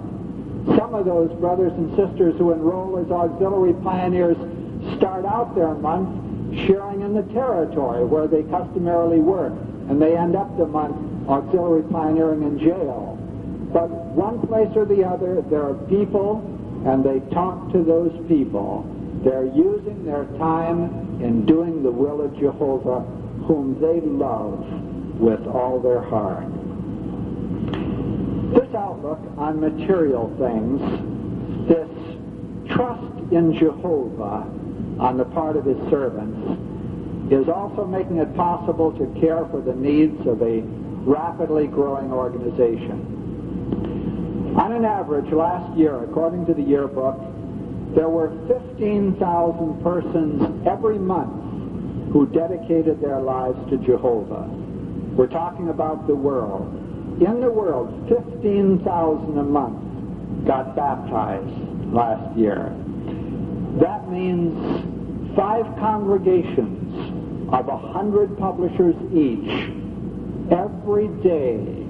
Some of those brothers and sisters who enroll as auxiliary pioneers start out their month sharing in the territory where they customarily work, and they end up the month auxiliary pioneering in jail. But one place or the other, there are people, and they talk to those people. They're using their time in doing the will of Jehovah, whom they love with all their heart. This outlook on material things, this trust in Jehovah, on the part of his servants is also making it possible to care for the needs of a rapidly growing organization. On an average, last year, according to the yearbook, there were 15,000 persons every month who dedicated their lives to Jehovah. We're talking about the world. In the world, 15,000 a month got baptized last year. That means 5 congregations of 100 publishers each every day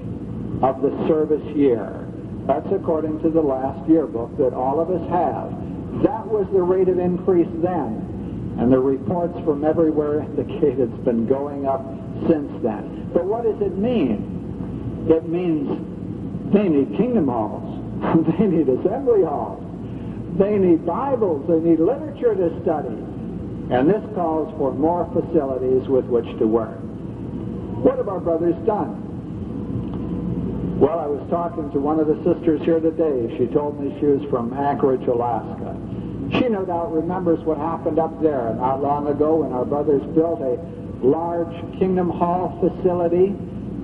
of the service year. That's according to the last yearbook that all of us have. That was the rate of increase then, and the reports from everywhere indicate it's been going up since then. But what does it mean? It means they need kingdom halls. They need assembly halls. They need Bibles. They need literature to study. And this calls for more facilities with which to work. What have our brothers done? Well, I was talking to one of the sisters here today. She told me she was from Anchorage, Alaska. She no doubt remembers what happened up there not long ago when our brothers built a large Kingdom Hall facility,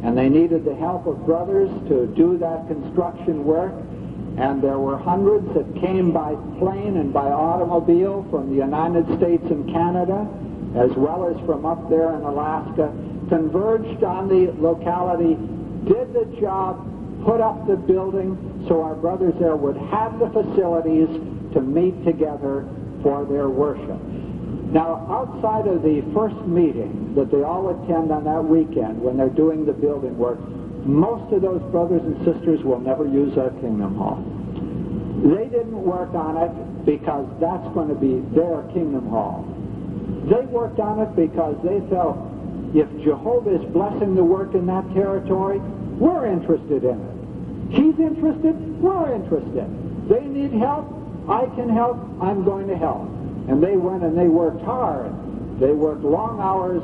and they needed the help of brothers to do that construction work. And there were hundreds that came by plane and by automobile from the United States and Canada, as well as from up there in Alaska, converged on the locality, did the job, put up the building so our brothers there would have the facilities to meet together for their worship. Now, outside of the first meeting that they all attend on that weekend when they're doing the building work, most of those brothers and sisters will never use our Kingdom Hall. They didn't work on it because that's going to be their Kingdom Hall. They worked on it because they felt if Jehovah is blessing the work in that territory, we're interested in it. He's interested, we're interested. They need help, I can help, I'm going to help. And they went and they worked hard. They worked long hours,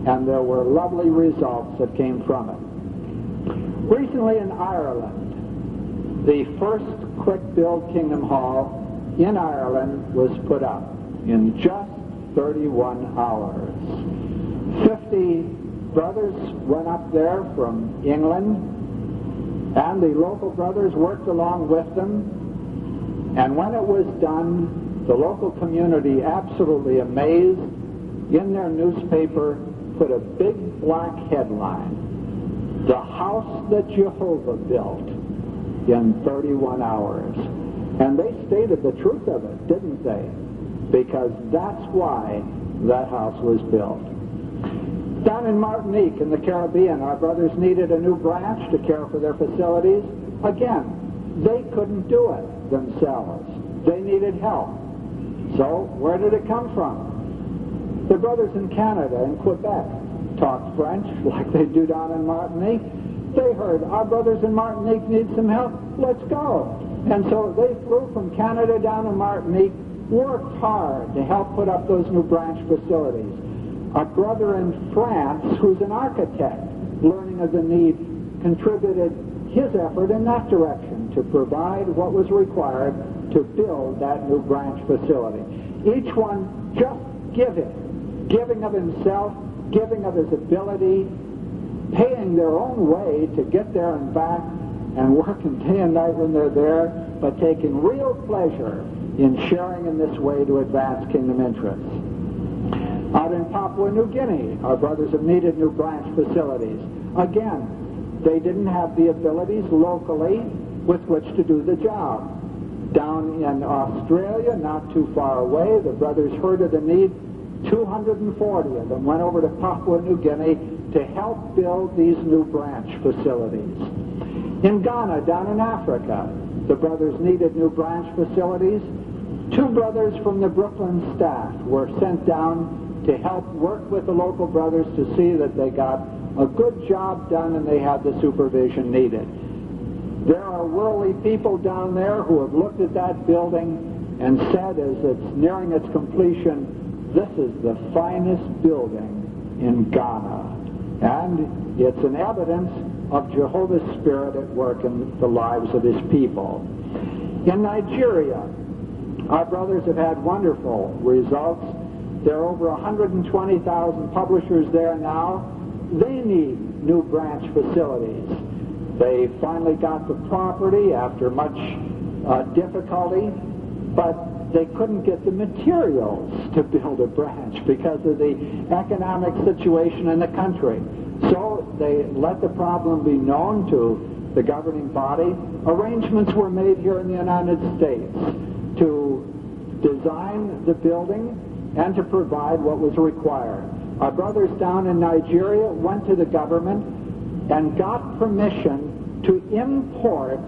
and there were lovely results that came from it. Recently in Ireland, the first quick-build Kingdom Hall in Ireland was put up in just 31 hours. 50 brothers went up there from England, and the local brothers worked along with them. And when it was done, the local community, absolutely amazed, in their newspaper put a big black headline: "The house that Jehovah built in 31 hours." And they stated the truth of it, didn't they? Because that's why that house was built. Down in Martinique in the Caribbean, our brothers needed a new branch to care for their facilities. Again, they couldn't do it themselves. They needed help. So where did it come from? The brothers in Canada and Quebec talked French like they do down in Martinique. They heard our brothers in Martinique need some help. Let's go. And so they flew from Canada down to Martinique, worked hard to help put up those new branch facilities. A brother in France, who's an architect, learning of the need, contributed his effort in that direction to provide what was required to build that new branch facility. Each one just giving of himself, giving of his ability, paying their own way to get there and back, and working day and night when they're there, but taking real pleasure in sharing in this way to advance kingdom interests. Out in Papua New Guinea, our brothers have needed new branch facilities. Again, they didn't have the abilities locally with which to do the job. Down in Australia, not too far away, the brothers heard of the need. 240 of them went over to Papua New Guinea to help build these new branch facilities. In Ghana, down in Africa, the brothers needed new branch facilities. 2 brothers from the Brooklyn staff were sent down to help work with the local brothers to see that they got a good job done and they had the supervision needed. There are worldly people down there who have looked at that building and said as it's nearing its completion, this is the finest building in Ghana. And it's an evidence of Jehovah's Spirit at work in the lives of his people. In Nigeria, Our brothers have had wonderful results. There are over 120,000 publishers there now. They need new branch facilities. They finally got the property after much difficulty, but they couldn't get the materials to build a branch because of the economic situation in the country. So they let the problem be known to the governing body. Arrangements were made here in the United States to design the building and to provide what was required. Our brothers down in Nigeria went to the government and got permission to import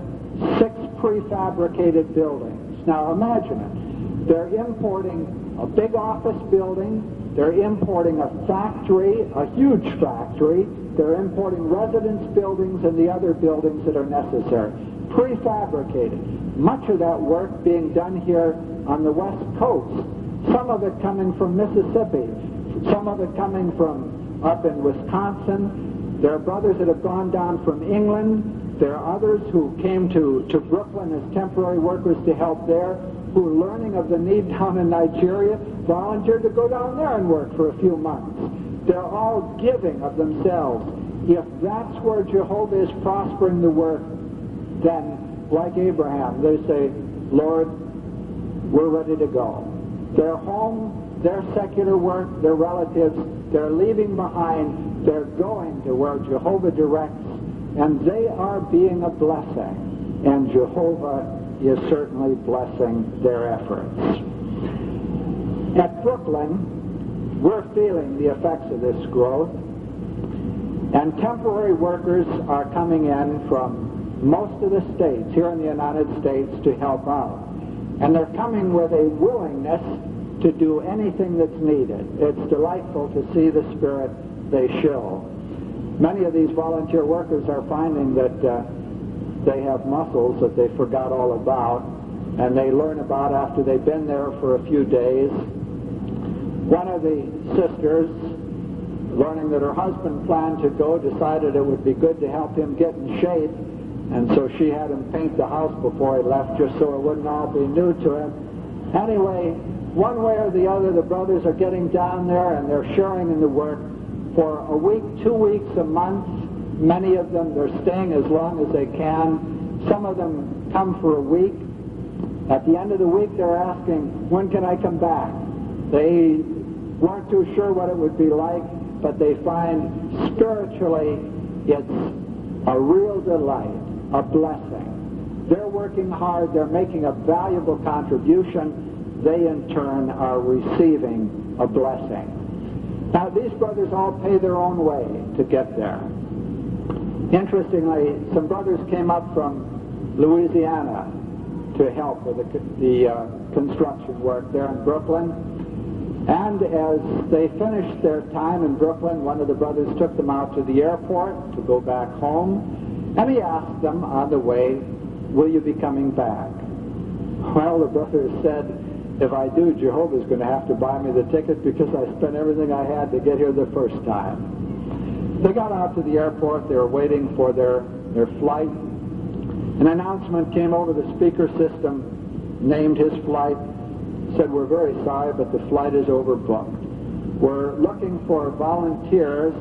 6 prefabricated buildings. Now imagine it. They're importing a big office building, they're importing a factory, a huge factory, they're importing residence buildings and the other buildings that are necessary. Prefabricated. Much of that work being done here on the West Coast. Some of it coming from Mississippi, some of it coming from up in Wisconsin. There are brothers that have gone down from England. There are others who came to Brooklyn as temporary workers to help there, who, learning of the need down in Nigeria, volunteered to go down there and work for a few months. They're all giving of themselves. If that's where Jehovah is prospering the work, then, like Abraham, they say, Lord, we're ready to go. Their home, their secular work, their relatives, they're leaving behind, they're going to where Jehovah directs, and they are being a blessing. And Jehovah is certainly blessing their efforts. At Brooklyn, we're feeling the effects of this growth, and temporary workers are coming in from most of the states here in the United States to help out. And they're coming with a willingness to do anything that's needed. It's delightful to see the spirit they show. Many of these volunteer workers are finding that they have muscles that they forgot all about, and they learn about after they've been there for a few days. One of the sisters, learning that her husband planned to go, decided it would be good to help him get in shape, and so she had him paint the house before he left, just so it wouldn't all be new to him. Anyway, one way or the other, the brothers are getting down there and they're sharing in the work for a week, 2 weeks, a month. Many of them, they're staying as long as they can. Some of them come for a week. At the end of the week, they're asking, when can I come back? They weren't too sure what it would be like, but they find spiritually it's a real delight, a blessing. They're working hard, they're making a valuable contribution. They in turn are receiving a blessing. Now these brothers all pay their own way to get there. Interestingly, some brothers came up from Louisiana to help with the construction work there in Brooklyn. And as they finished their time in Brooklyn, one of the brothers took them out to the airport to go back home, and he asked them on the way, will you be coming back? Well, the brothers said, if I do, Jehovah's going to have to buy me the ticket because I spent everything I had to get here the first time. They got out to the airport, they were waiting for their flight. An announcement came over the speaker system, named his flight, said, we're very sorry, but the flight is overbooked. We're looking for volunteers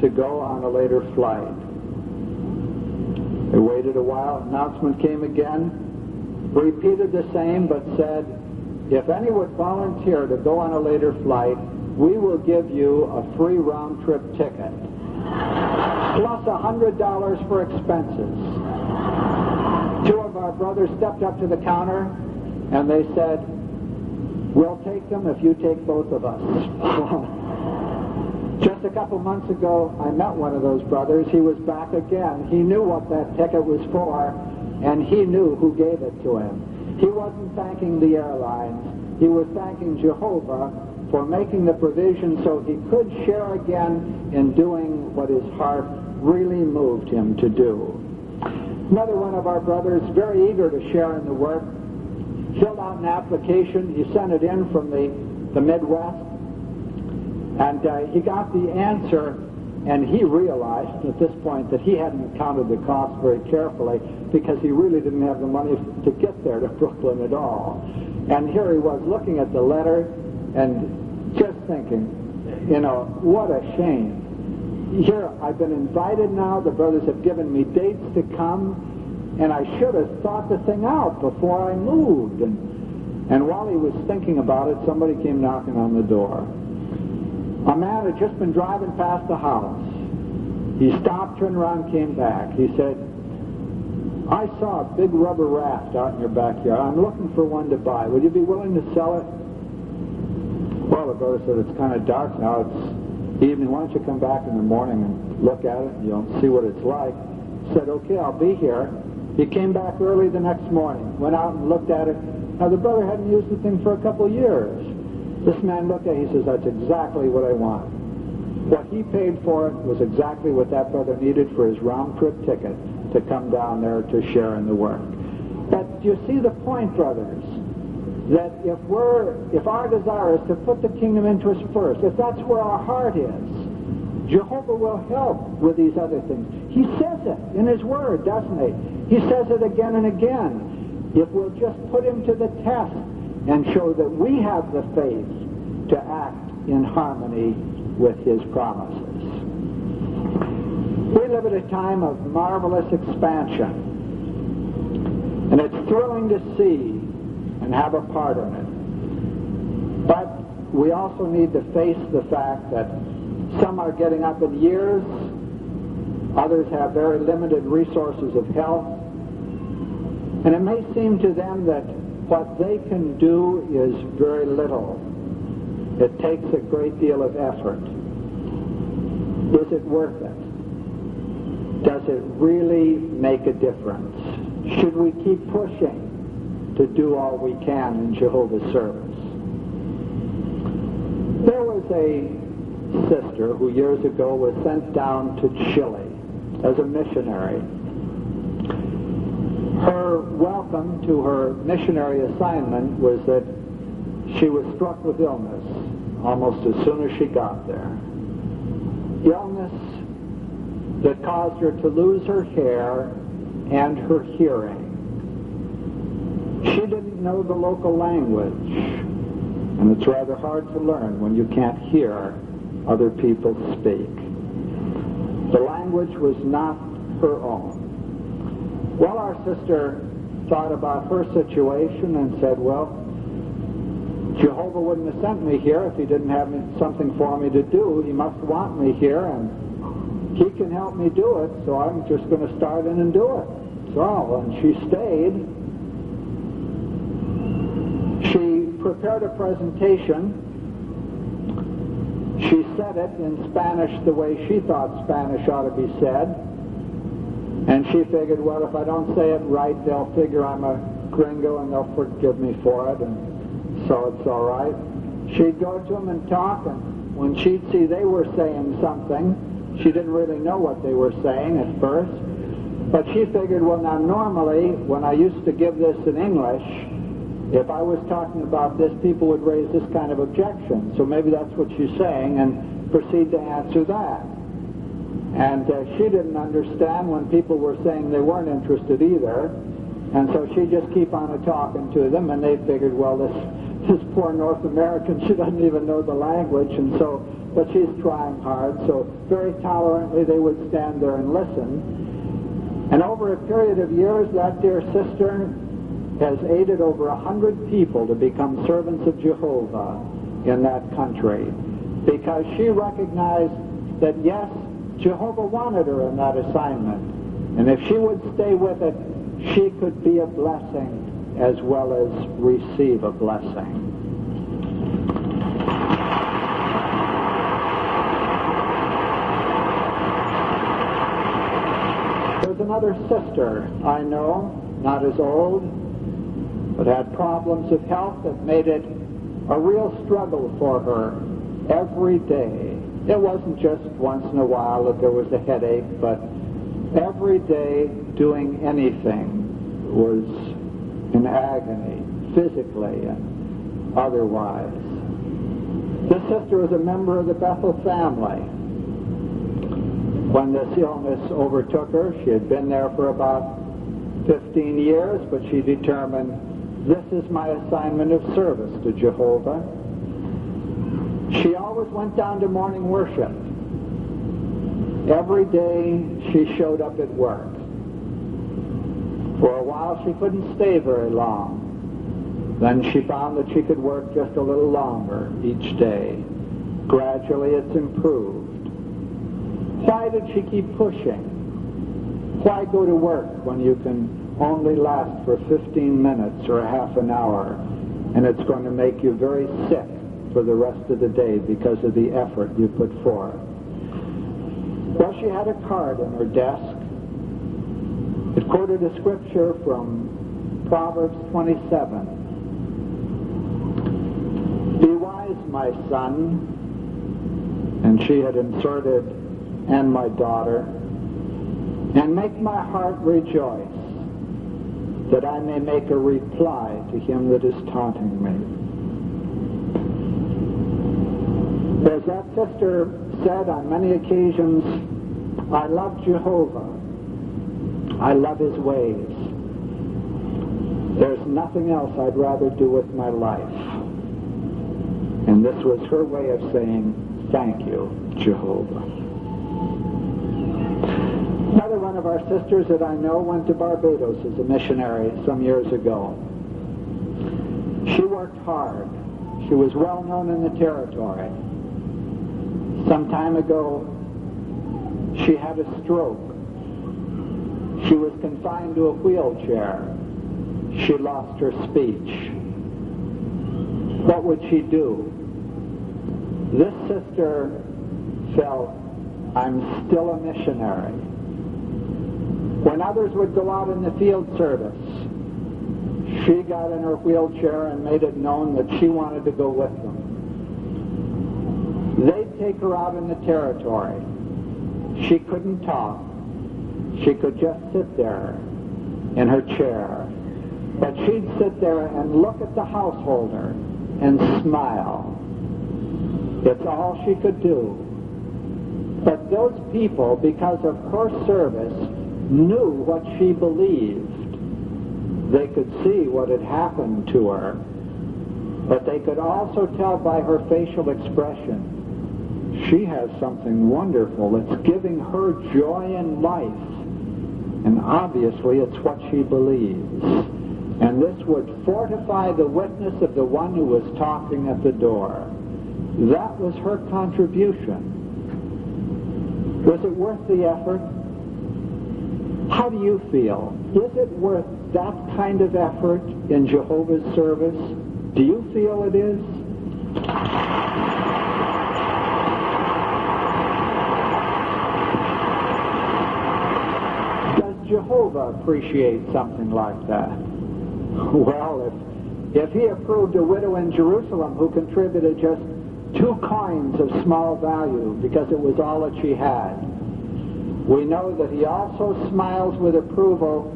to go on a later flight. They waited a while, announcement came again, repeated the same, but said, if any would volunteer to go on a later flight, we will give you a free round-trip ticket, plus $100 for expenses. Two of our brothers stepped up to the counter, and they said, we'll take them if you take both of us. Just a couple months ago, I met one of those brothers. He was back again. He knew what that ticket was for, and he knew who gave it to him. He wasn't thanking the airlines. He was thanking Jehovah for making the provision so he could share again in doing what his heart really moved him to do. Another one of our brothers, very eager to share in the work, filled out an application. He sent it in from the Midwest, and he got the answer, and he realized at this point that he hadn't counted the cost very carefully because he really didn't have the money to get there to Brooklyn at all. And here he was looking at the letter and just thinking, what a shame. Here, I've been invited now. The brothers have given me dates to come, and I should have thought the thing out before I moved. And while he was thinking about it, somebody came knocking on the door. A man had just been driving past the house. He stopped, turned around, came back. He said, I saw a big rubber raft out in your backyard. I'm looking for one to buy. Would you be willing to sell it? Well, the brother said, it's kind of dark now. It's evening. Why don't you come back in the morning and look at it and see what it's like? He said, okay, I'll be here. He came back early the next morning, went out and looked at it. Now, the brother hadn't used the thing for a couple of years. This man looked at it. He says, that's exactly what I want. What he paid for it was exactly what that brother needed for his round-trip ticket to come down there to share in the work. But you see the point, brothers, that if our desire is to put the kingdom interests first, if that's where our heart is, Jehovah will help with these other things. He says it in his word, doesn't he? He says it again and again. If we'll just put him to the test and show that we have the faith to act in harmony with his promises. We live at a time of marvelous expansion, and it's thrilling to see and have a part in it. But we also need to face the fact that some are getting up in years, others have very limited resources of health, and it may seem to them that what they can do is very little. It takes a great deal of effort. Is it worth it? Does it really make a difference? Should we keep pushing to do all we can in Jehovah's service? There was a sister who years ago was sent down to Chile as a missionary. Her welcome to her missionary assignment was that she was struck with illness almost as soon as she got there. Illness that caused her to lose her hair and her hearing. She didn't know the local language, and it's rather hard to learn when you can't hear other people speak. The language was not her own. Well, our sister thought about her situation and said, well, Jehovah wouldn't have sent me here if he didn't have something for me to do. He must want me here, and he can help me do it, so I'm just going to start in and do it. So, and she stayed. She prepared a presentation. She said it in Spanish the way she thought Spanish ought to be said. And she figured, well, if I don't say it right, they'll figure I'm a gringo and they'll forgive me for it, and so it's all right. She'd go to them and talk, and when she'd see they were saying something, she didn't really know what they were saying at first, but she figured, well, now normally when I used to give this in English, if I was talking about this, people would raise this kind of objection. So maybe that's what she's saying, and proceed to answer that. And she didn't understand when people were saying they weren't interested either, and so she'd just keep on talking to them, and they figured, well, this poor North American, she doesn't even know the language, and so, but she's trying hard, so very tolerantly they would stand there and listen. And over a period of years, that dear sister has aided over 100 people to become servants of Jehovah in that country, because she recognized that, yes, Jehovah wanted her in that assignment, and if she would stay with it, she could be a blessing as well as receive a blessing. There's another sister I know, not as old, but had problems of health that made it a real struggle for her every day. It wasn't just once in a while that there was a headache, but every day doing anything was in agony, physically and otherwise. This sister was a member of the Bethel family. When this illness overtook her, she had been there for about 15 years, but she determined this is my assignment of service to Jehovah. She always went down to morning worship. Every day she showed up at work. For a while she couldn't stay very long. Then she found that she could work just a little longer each day. Gradually it's improved. Why did she keep pushing? Why go to work when you can only last for 15 minutes or a half an hour, and it's going to make you very sick for the rest of the day because of the effort you put forth? Well, she had a card on her desk. It quoted a scripture from Proverbs 27. Be wise, my son. And she had inserted, and my daughter, and make my heart rejoice, that I may make a reply to him that is taunting me. As that sister said on many occasions, I love Jehovah. I love his ways. There's nothing else I'd rather do with my life. And this was her way of saying, thank you, Jehovah. Another one of our sisters that I know went to Barbados as a missionary some years ago. She worked hard. She was well known in the territory. Some time ago, she had a stroke. She was confined to a wheelchair. She lost her speech. What would she do? This sister felt, I'm still a missionary. When others would go out in the field service, she got in her wheelchair and made it known that she wanted to go with them. They'd take her out in the territory. She couldn't talk. She could just sit there in her chair. But she'd sit there and look at the householder and smile. It's all she could do. But those people, because of her service, knew what she believed. They could see what had happened to her, but they could also tell by her facial expression, she has something wonderful. It's giving her joy in life. And obviously it's what she believes. And this would fortify the witness of the one who was talking at the door. That was her contribution. Was it worth the effort? How do you feel? Is it worth that kind of effort in Jehovah's service? Do you feel it is? Does Jehovah appreciate something like that? Well, if he approved a widow in Jerusalem who contributed just 2 coins of small value because it was all that she had, we know that he also smiles with approval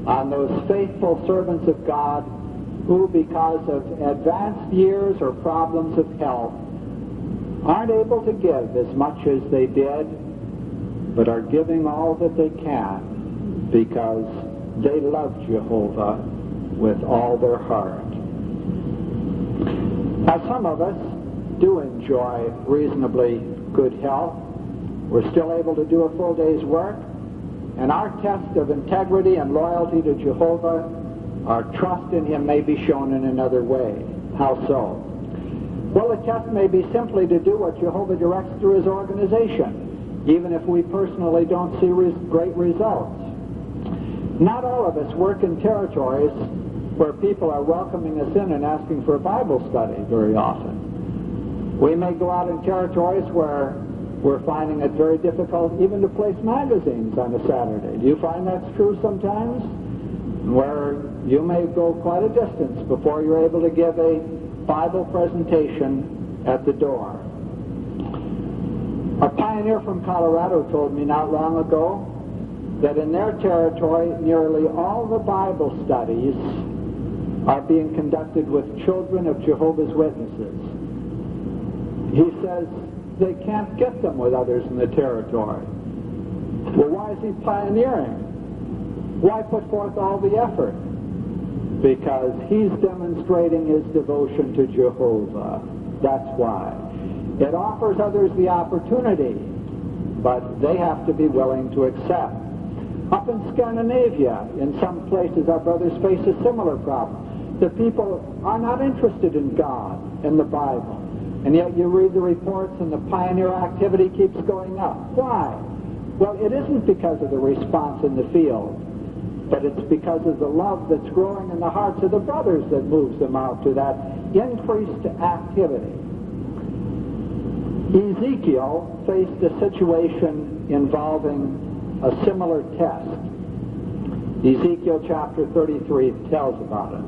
on those faithful servants of God who, because of advanced years or problems of health, aren't able to give as much as they did, but are giving all that they can because they love Jehovah with all their heart. Now, some of us do enjoy reasonably good health. We're still able to do a full day's work, and our test of integrity and loyalty to Jehovah, our trust in him, may be shown in another way. How so? Well, the test may be simply to do what Jehovah directs through his organization, even if we personally don't see great results. Not all of us work in territories where people are welcoming us in and asking for a Bible study very often. We may go out in territories where we're finding it very difficult even to place magazines on a Saturday. Do you find that's true sometimes? Where you may go quite a distance before you're able to give a Bible presentation at the door. A pioneer from Colorado told me not long ago that in their territory nearly all the Bible studies are being conducted with children of Jehovah's Witnesses. He says they can't get them with others in the territory. Well, why is he pioneering? Why put forth all the effort? because he's demonstrating his devotion to Jehovah. That's why. It offers others the opportunity, but they have to be willing to accept. Up in Scandinavia, in some places, our brothers face a similar problem. The people are not interested in God and the Bible. And yet you read the reports and the pioneer activity keeps going up. Why? Well, it isn't because of the response in the field, but it's because of the love that's growing in the hearts of the brothers that moves them out to that increased activity. Ezekiel faced a situation involving a similar test. Ezekiel chapter 33 tells about it.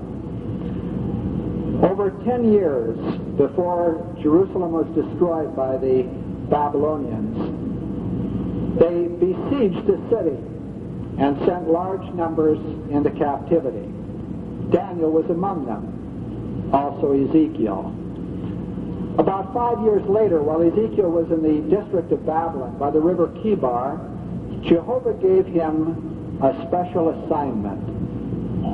Over 10 years before Jerusalem was destroyed by the Babylonians, they besieged the city and sent large numbers into captivity. Daniel was among them, also Ezekiel. About 5 years later, while Ezekiel was in the district of Babylon by the river Kibar, Jehovah gave him a special assignment.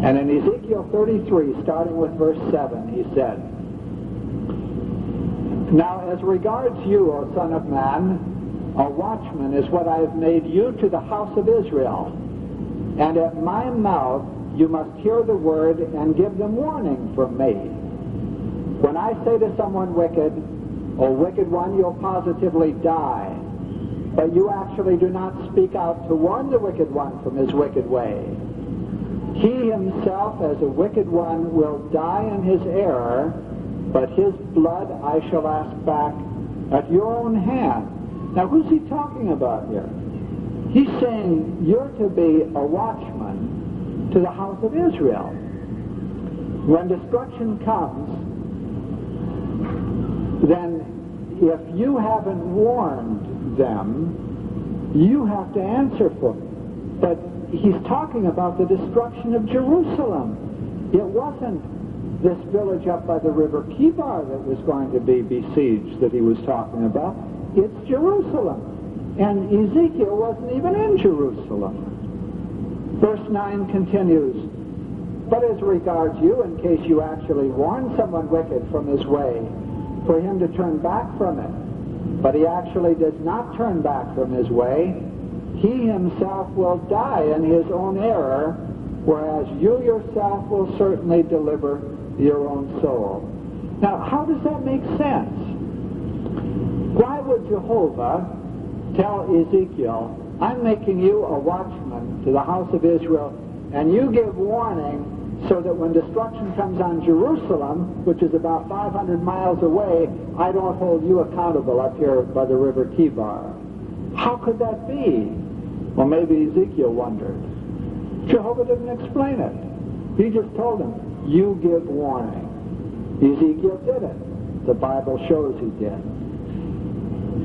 And in Ezekiel 33, starting with verse 7, he said, "Now as regards you, O son of man, a watchman is what I have made you to the house of Israel. And at my mouth you must hear the word and give them warning from me. When I say to someone wicked, O wicked one, you'll positively die, but you actually do not speak out to warn the wicked one from his wicked way. He himself, as a wicked one, will die in his error, but his blood I shall ask back at your own hand." Now, who's he talking about here? He's saying you're to be a watchman to the house of Israel. When destruction comes, then if you haven't warned them, you have to answer for it. But he's talking about the destruction of Jerusalem. It wasn't this village up by the river Kibar that was going to be besieged that he was talking about. It's Jerusalem. And Ezekiel wasn't even in Jerusalem. Verse 9 continues, "But as regards you, in case you actually warn someone wicked from his way, for him to turn back from it, but he actually does not turn back from his way, he himself will die in his own error, whereas you yourself will certainly deliver your own soul." Now, how does that make sense? Why would Jehovah tell Ezekiel, "I'm making you a watchman to the house of Israel, and you give warning so that when destruction comes on Jerusalem, which is about 500 miles away, I don't hold you accountable up here by the river Kibar"? How could that be? Well, maybe Ezekiel wondered. Jehovah didn't explain it. He just told him, "You give warning." Ezekiel did it. The Bible shows he did.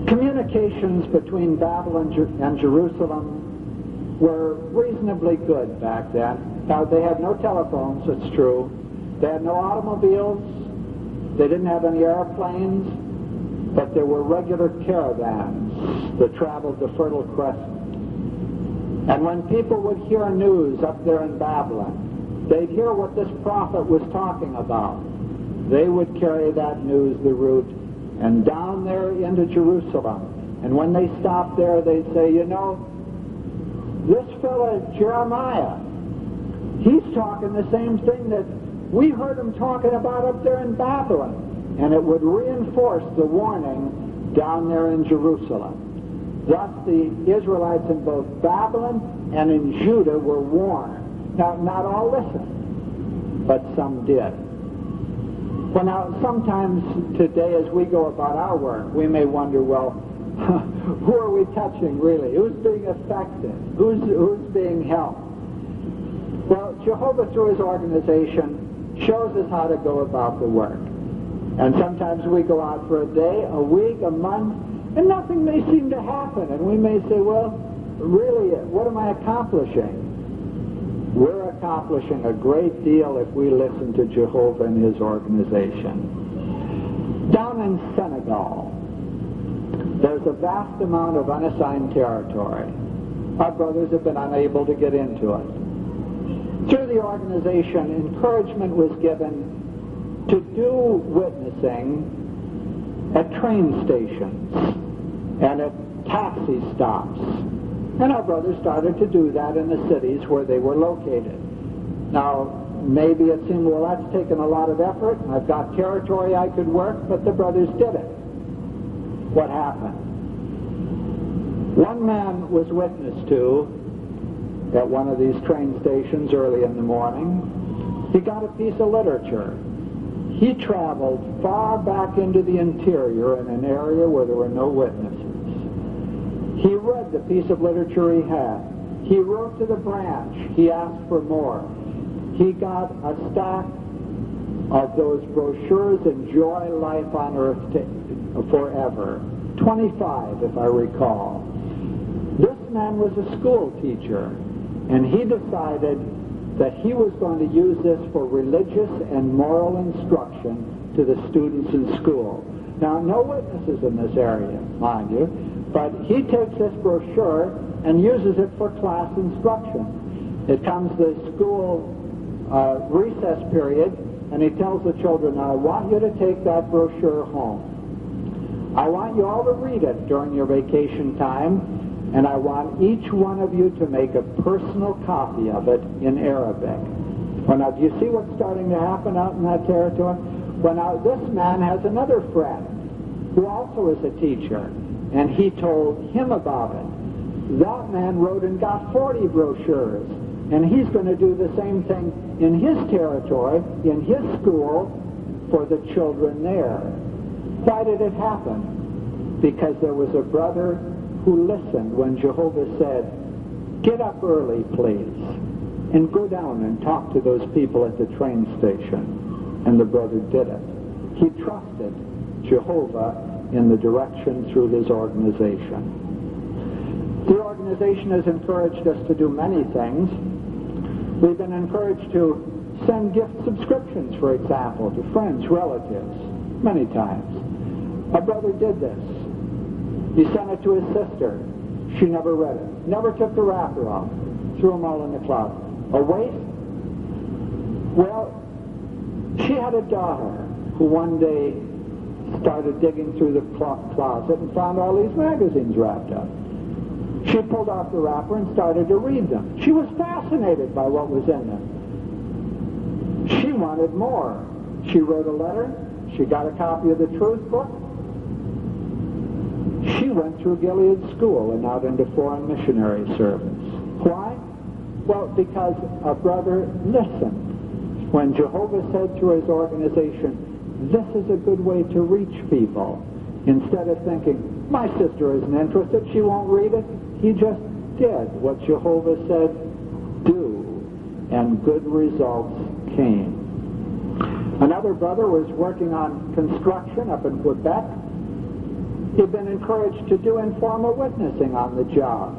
Communications between Babylon and Jerusalem were reasonably good back then. Now, they had no telephones, it's true. They had no automobiles. They didn't have any airplanes. But there were regular caravans that traveled the Fertile Crescent. And when people would hear news up there in Babylon, they'd hear what this prophet was talking about. They would carry that news the route and down there into Jerusalem. And when they stopped there, they'd say, "You know, this fellow Jeremiah, he's talking the same thing that we heard him talking about up there in Babylon." And it would reinforce the warning down there in Jerusalem. Thus the Israelites in both Babylon and in Judah were warned. Now, not all listened, but some did. Well, now, sometimes today as we go about our work, we may wonder, well, who are we touching really? Who's being affected? Who's being helped? Well, Jehovah, through his organization, shows us how to go about the work. And sometimes we go out for a day, a week, a month, and nothing may seem to happen. And we may say, well, really, what am I accomplishing? We're accomplishing a great deal if we listen to Jehovah and his organization. Down in Senegal, there's a vast amount of unassigned territory. Our brothers have been unable to get into it. Through the organization, encouragement was given to do witnessing at train stations and at taxi stops. And our brothers started to do that in the cities where they were located. Now, maybe it seemed, well, that's taken a lot of effort. I've got territory I could work, but the brothers did it. What happened? One man was witnessed to at one of these train stations early in the morning. He got a piece of literature. He traveled far back into the interior in an area where there were no witnesses. He read the piece of literature he had. He wrote to the branch. He asked for more. He got a stack of those brochures, Enjoy Life on Earth Forever. 25, if I recall. This man was a school teacher, and he decided that he was going to use this for religious and moral instruction to the students in school. Now, no witnesses in this area, mind you, but he takes this brochure and uses it for class instruction. It comes the school recess period, and he tells the children, now, I want you to take that brochure home. I want you all to read it during your vacation time, and I want each one of you to make a personal copy of it in Arabic. Well, now, do you see what's starting to happen out in that territory? Well, now, this man has another friend who also is a teacher, and he told him about it. That man wrote and got 40 brochures, and he's going to do the same thing in his territory, in his school, for the children there. Why did it happen? Because there was a brother who listened when Jehovah said, get up early, please, and go down and talk to those people at the train station. And the brother did it. He trusted Jehovah in the direction through his organization. The organization has encouraged us to do many things. We've been encouraged to send gift subscriptions, for example, to friends, relatives, many times. A brother did this. He sent it to his sister. She never read it. Never took the wrapper off. Threw them all in the closet. A waste? Well, she had a daughter who one day started digging through the closet and found all these magazines wrapped up. She pulled off the wrapper and started to read them. She was fascinated by what was in them. She wanted more. She wrote a letter. She got a copy of the Truth book. She went through Gilead School and out into foreign missionary service. Why? Well, because a brother listened. When Jehovah said through his organization, this is a good way to reach people, instead of thinking, my sister isn't interested, she won't read it, he just did what Jehovah said, do, and good results came. Another brother was working on construction up in Quebec. He'd been encouraged to do informal witnessing on the job.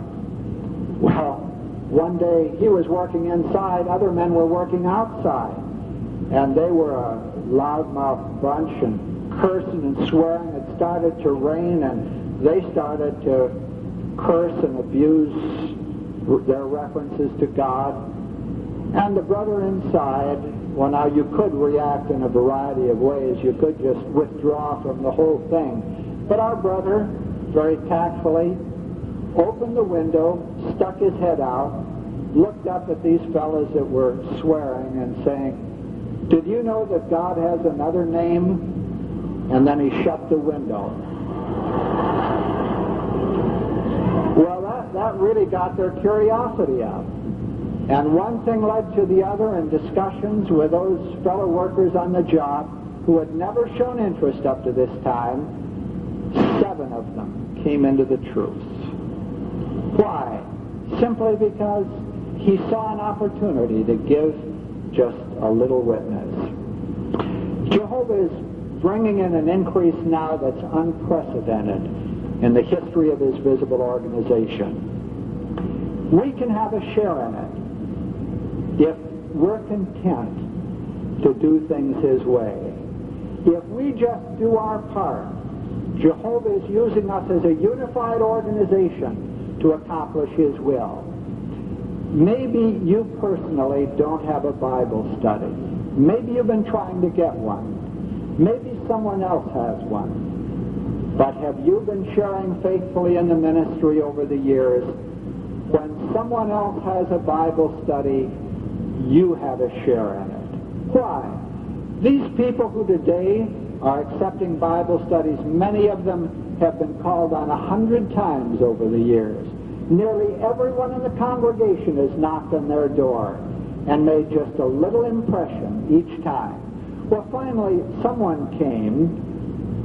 Well, one day he was working inside, other men were working outside, and they were a loudmouth bunch and cursing and swearing. It started to rain, and they started to curse and abuse their references to God. And the brother inside, well, now you could react in a variety of ways. You could just withdraw from the whole thing. But our brother, very tactfully, opened the window, stuck his head out, looked up at these fellows that were swearing and saying, did you know that God has another name? And then he shut the window. Well, that really got their curiosity up. And one thing led to the other in discussions with those fellow workers on the job who had never shown interest up to this time. 7 of them came into the truth. Why? Simply because he saw an opportunity to give just a little witness. Jehovah is bringing in an increase now that's unprecedented in the history of his visible organization. We can have a share in it if we're content to do things his way. If we just do our part, Jehovah is using us as a unified organization to accomplish his will. maybe you personally don't have a Bible study. Maybe you've been trying to get one. Maybe someone else has one. But have you been sharing faithfully in the ministry over the years? When someone else has a Bible study, you have a share in it. Why? These people who today are accepting Bible studies, many of them have been called on 100 times over the years. Nearly everyone in the congregation has knocked on their door and made just a little impression each time. Well, finally, someone came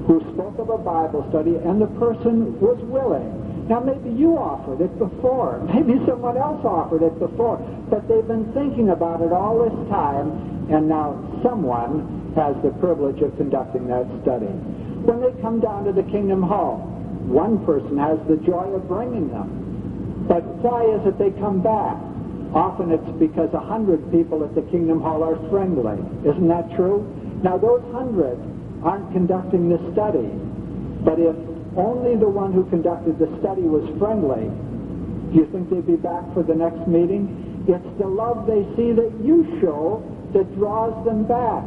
who spoke of a Bible study, and the person was willing. Now, maybe you offered it before. Maybe someone else offered it before. But they've been thinking about it all this time, and now someone has the privilege of conducting that study. When they come down to the Kingdom Hall, one person has the joy of bringing them. But why is it they come back? Often it's because 100 people at the Kingdom Hall are friendly. Isn't that true? Now, those 100 aren't conducting the study. But if only the one who conducted the study was friendly, do you think they'd be back for the next meeting? It's the love they see that you show that draws them back.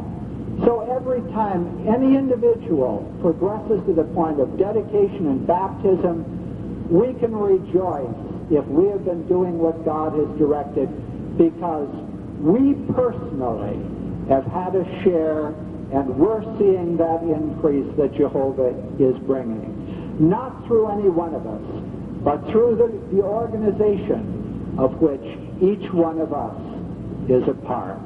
So every time any individual progresses to the point of dedication and baptism, we can rejoice if we have been doing what God has directed, because we personally have had a share, and we're seeing that increase that Jehovah is bringing. Not through any one of us, but through the organization of which each one of us is a part.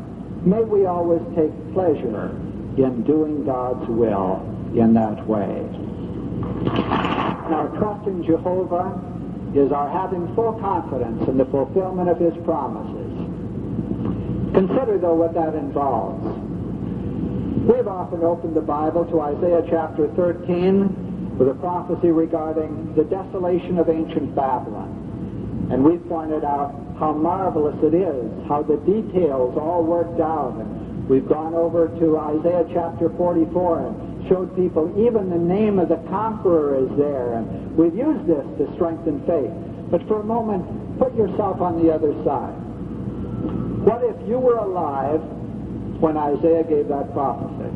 May we always take pleasure in doing God's will in that way. Now, trust in Jehovah is our having full confidence in the fulfillment of his promises. Consider, though, what that involves. We've often opened the Bible to Isaiah chapter 13 with a prophecy regarding the desolation of ancient Babylon. And we've pointed out how marvelous it is, how the details all worked out. And we've gone over to Isaiah chapter 44 and showed people even the name of the conqueror is there. And we've used this to strengthen faith. But for a moment, put yourself on the other side. What if you were alive when Isaiah gave that prophecy?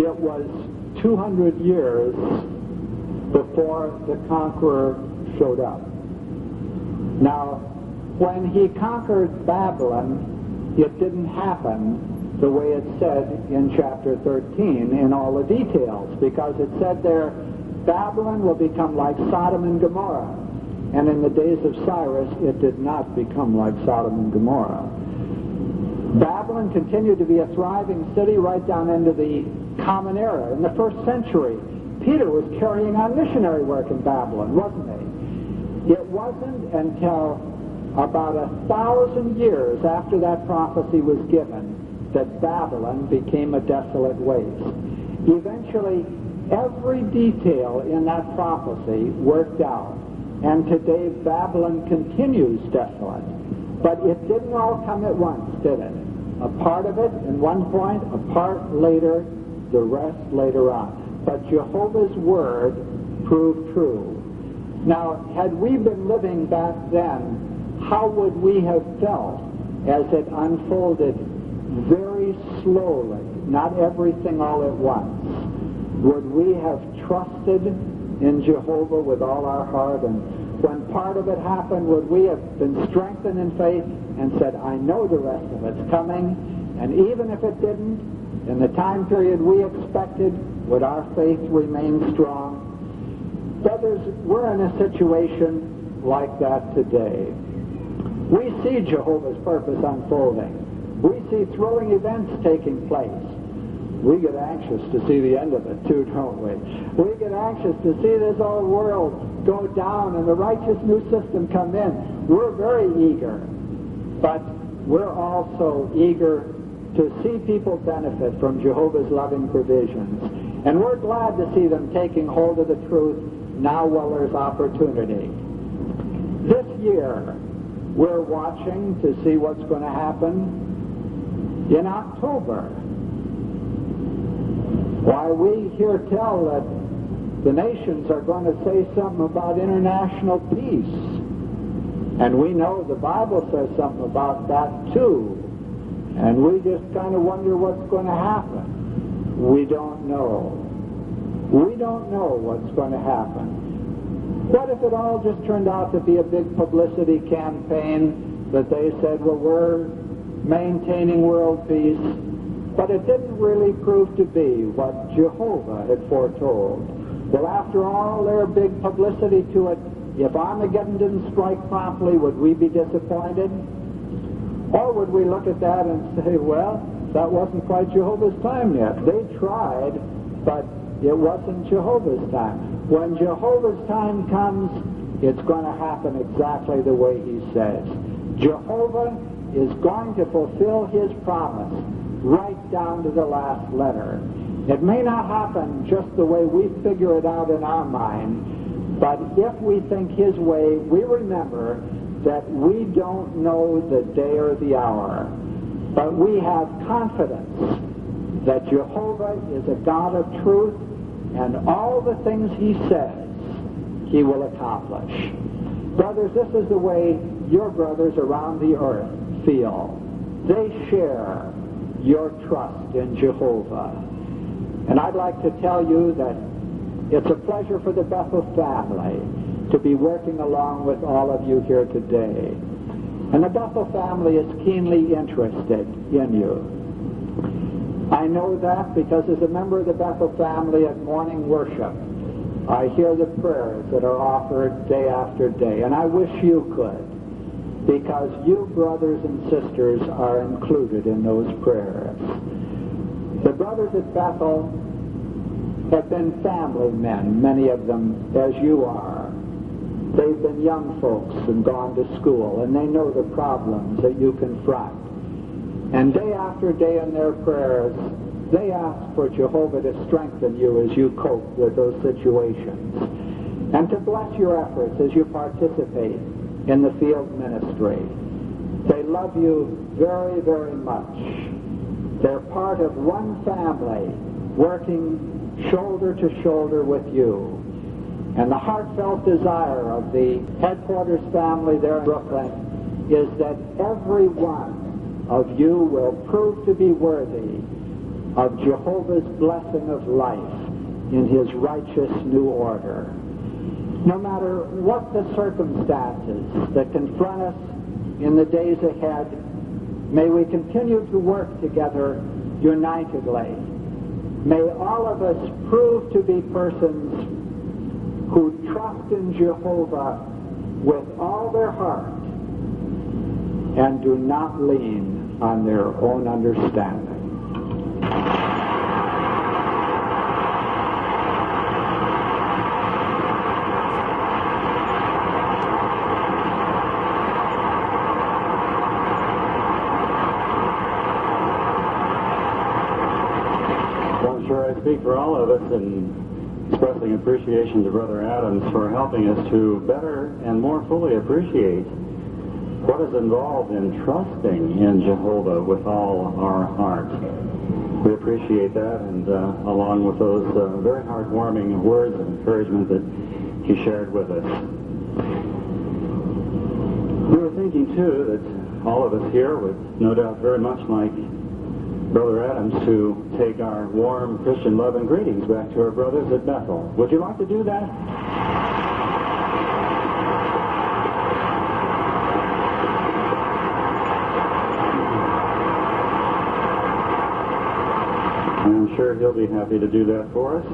It was 200 years before the conqueror showed up. Now, when he conquered Babylon, it didn't happen the way it said in chapter 13 in all the details, because it said there, Babylon will become like Sodom and Gomorrah. And in the days of Cyrus, it did not become like Sodom and Gomorrah. Babylon continued to be a thriving city right down into the Common Era. In the first century, Peter was carrying on missionary work in Babylon, wasn't he? It wasn't until about 1,000 years after that prophecy was given that Babylon became a desolate waste. Eventually, every detail in that prophecy worked out, and today Babylon continues desolate. But it didn't all come at once, did it? A part of it in one point, a part later, the rest later on. But Jehovah's Word proved true. Now, had we been living back then, how would we have felt as it unfolded very slowly, not everything all at once? Would we have trusted in Jehovah with all our heart? And when part of it happened, would we have been strengthened in faith and said, I know the rest of it's coming, and even if it didn't, in the time period we expected, would our faith remain strong? Brothers, we're in a situation like that today. We see Jehovah's purpose unfolding. We see thrilling events taking place. We get anxious to see the end of it too, don't we? We get anxious to see this old world go down and the righteous new system come in. We're very eager, but we're also eager to see people benefit from Jehovah's loving provisions. And we're glad to see them taking hold of the truth now while there's opportunity. This year, we're watching to see what's going to happen in October. Why, we hear tell that the nations are going to say something about international peace. And we know the Bible says something about that too. And we just kind of wonder what's going to happen. We don't know. We don't know what's going to happen. What if it all just turned out to be a big publicity campaign that they said, well, we're maintaining world peace, but it didn't really prove to be what Jehovah had foretold? Well, after all their big publicity to it, if Armageddon didn't strike promptly, would we be disappointed? Or would we look at that and say, well, that wasn't quite Jehovah's time yet. They tried, but it wasn't Jehovah's time. When Jehovah's time comes, it's going to happen exactly the way he says. Jehovah is going to fulfill his promise right down to the last letter. It may not happen just the way we figure it out in our mind, but if we think his way, we remember that we don't know the day or the hour, but we have confidence that Jehovah is a God of truth, and all the things he says, he will accomplish. Brothers, this is the way your brothers around the earth feel. They share your trust in Jehovah. And I'd like to tell you that it's a pleasure for the Bethel family to be working along with all of you here today. And the Bethel family is keenly interested in you. I know that because as a member of the Bethel family at morning worship, I hear the prayers that are offered day after day, and I wish you could, because you brothers and sisters are included in those prayers. The brothers at Bethel have been family men, many of them as you are. They've been young folks and gone to school, and they know the problems that you confront. And day after day in their prayers, they ask for Jehovah to strengthen you as you cope with those situations, and to bless your efforts as you participate in the field ministry. They love you very, very much. They're part of one family, working shoulder to shoulder with you. And the heartfelt desire of the headquarters family there in Brooklyn is that every one of you will prove to be worthy of Jehovah's blessing of life in his righteous new order. No matter what the circumstances that confront us in the days ahead, may we continue to work together unitedly. May all of us prove to be persons who trust in Jehovah with all their heart and do not lean on their own understanding. Well, I'm sure I speak for all of us in expressing appreciation to Brother Adams for helping us to better and more fully appreciate what is involved in trusting in Jehovah with all our heart. We appreciate that, and along with those very heartwarming words of encouragement that he shared with us. We were thinking, too, that all of us here would no doubt very much like Brother Adams to take our warm Christian love and greetings back to our brothers at Bethel. Would you like to do that? I'm sure he'll be happy to do that for us.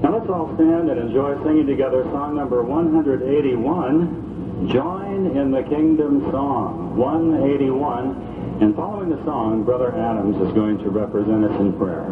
Now let's all stand and enjoy singing together song number 181, Join in the Kingdom Song, 181. And following the song, Brother Adams is going to represent us in prayer.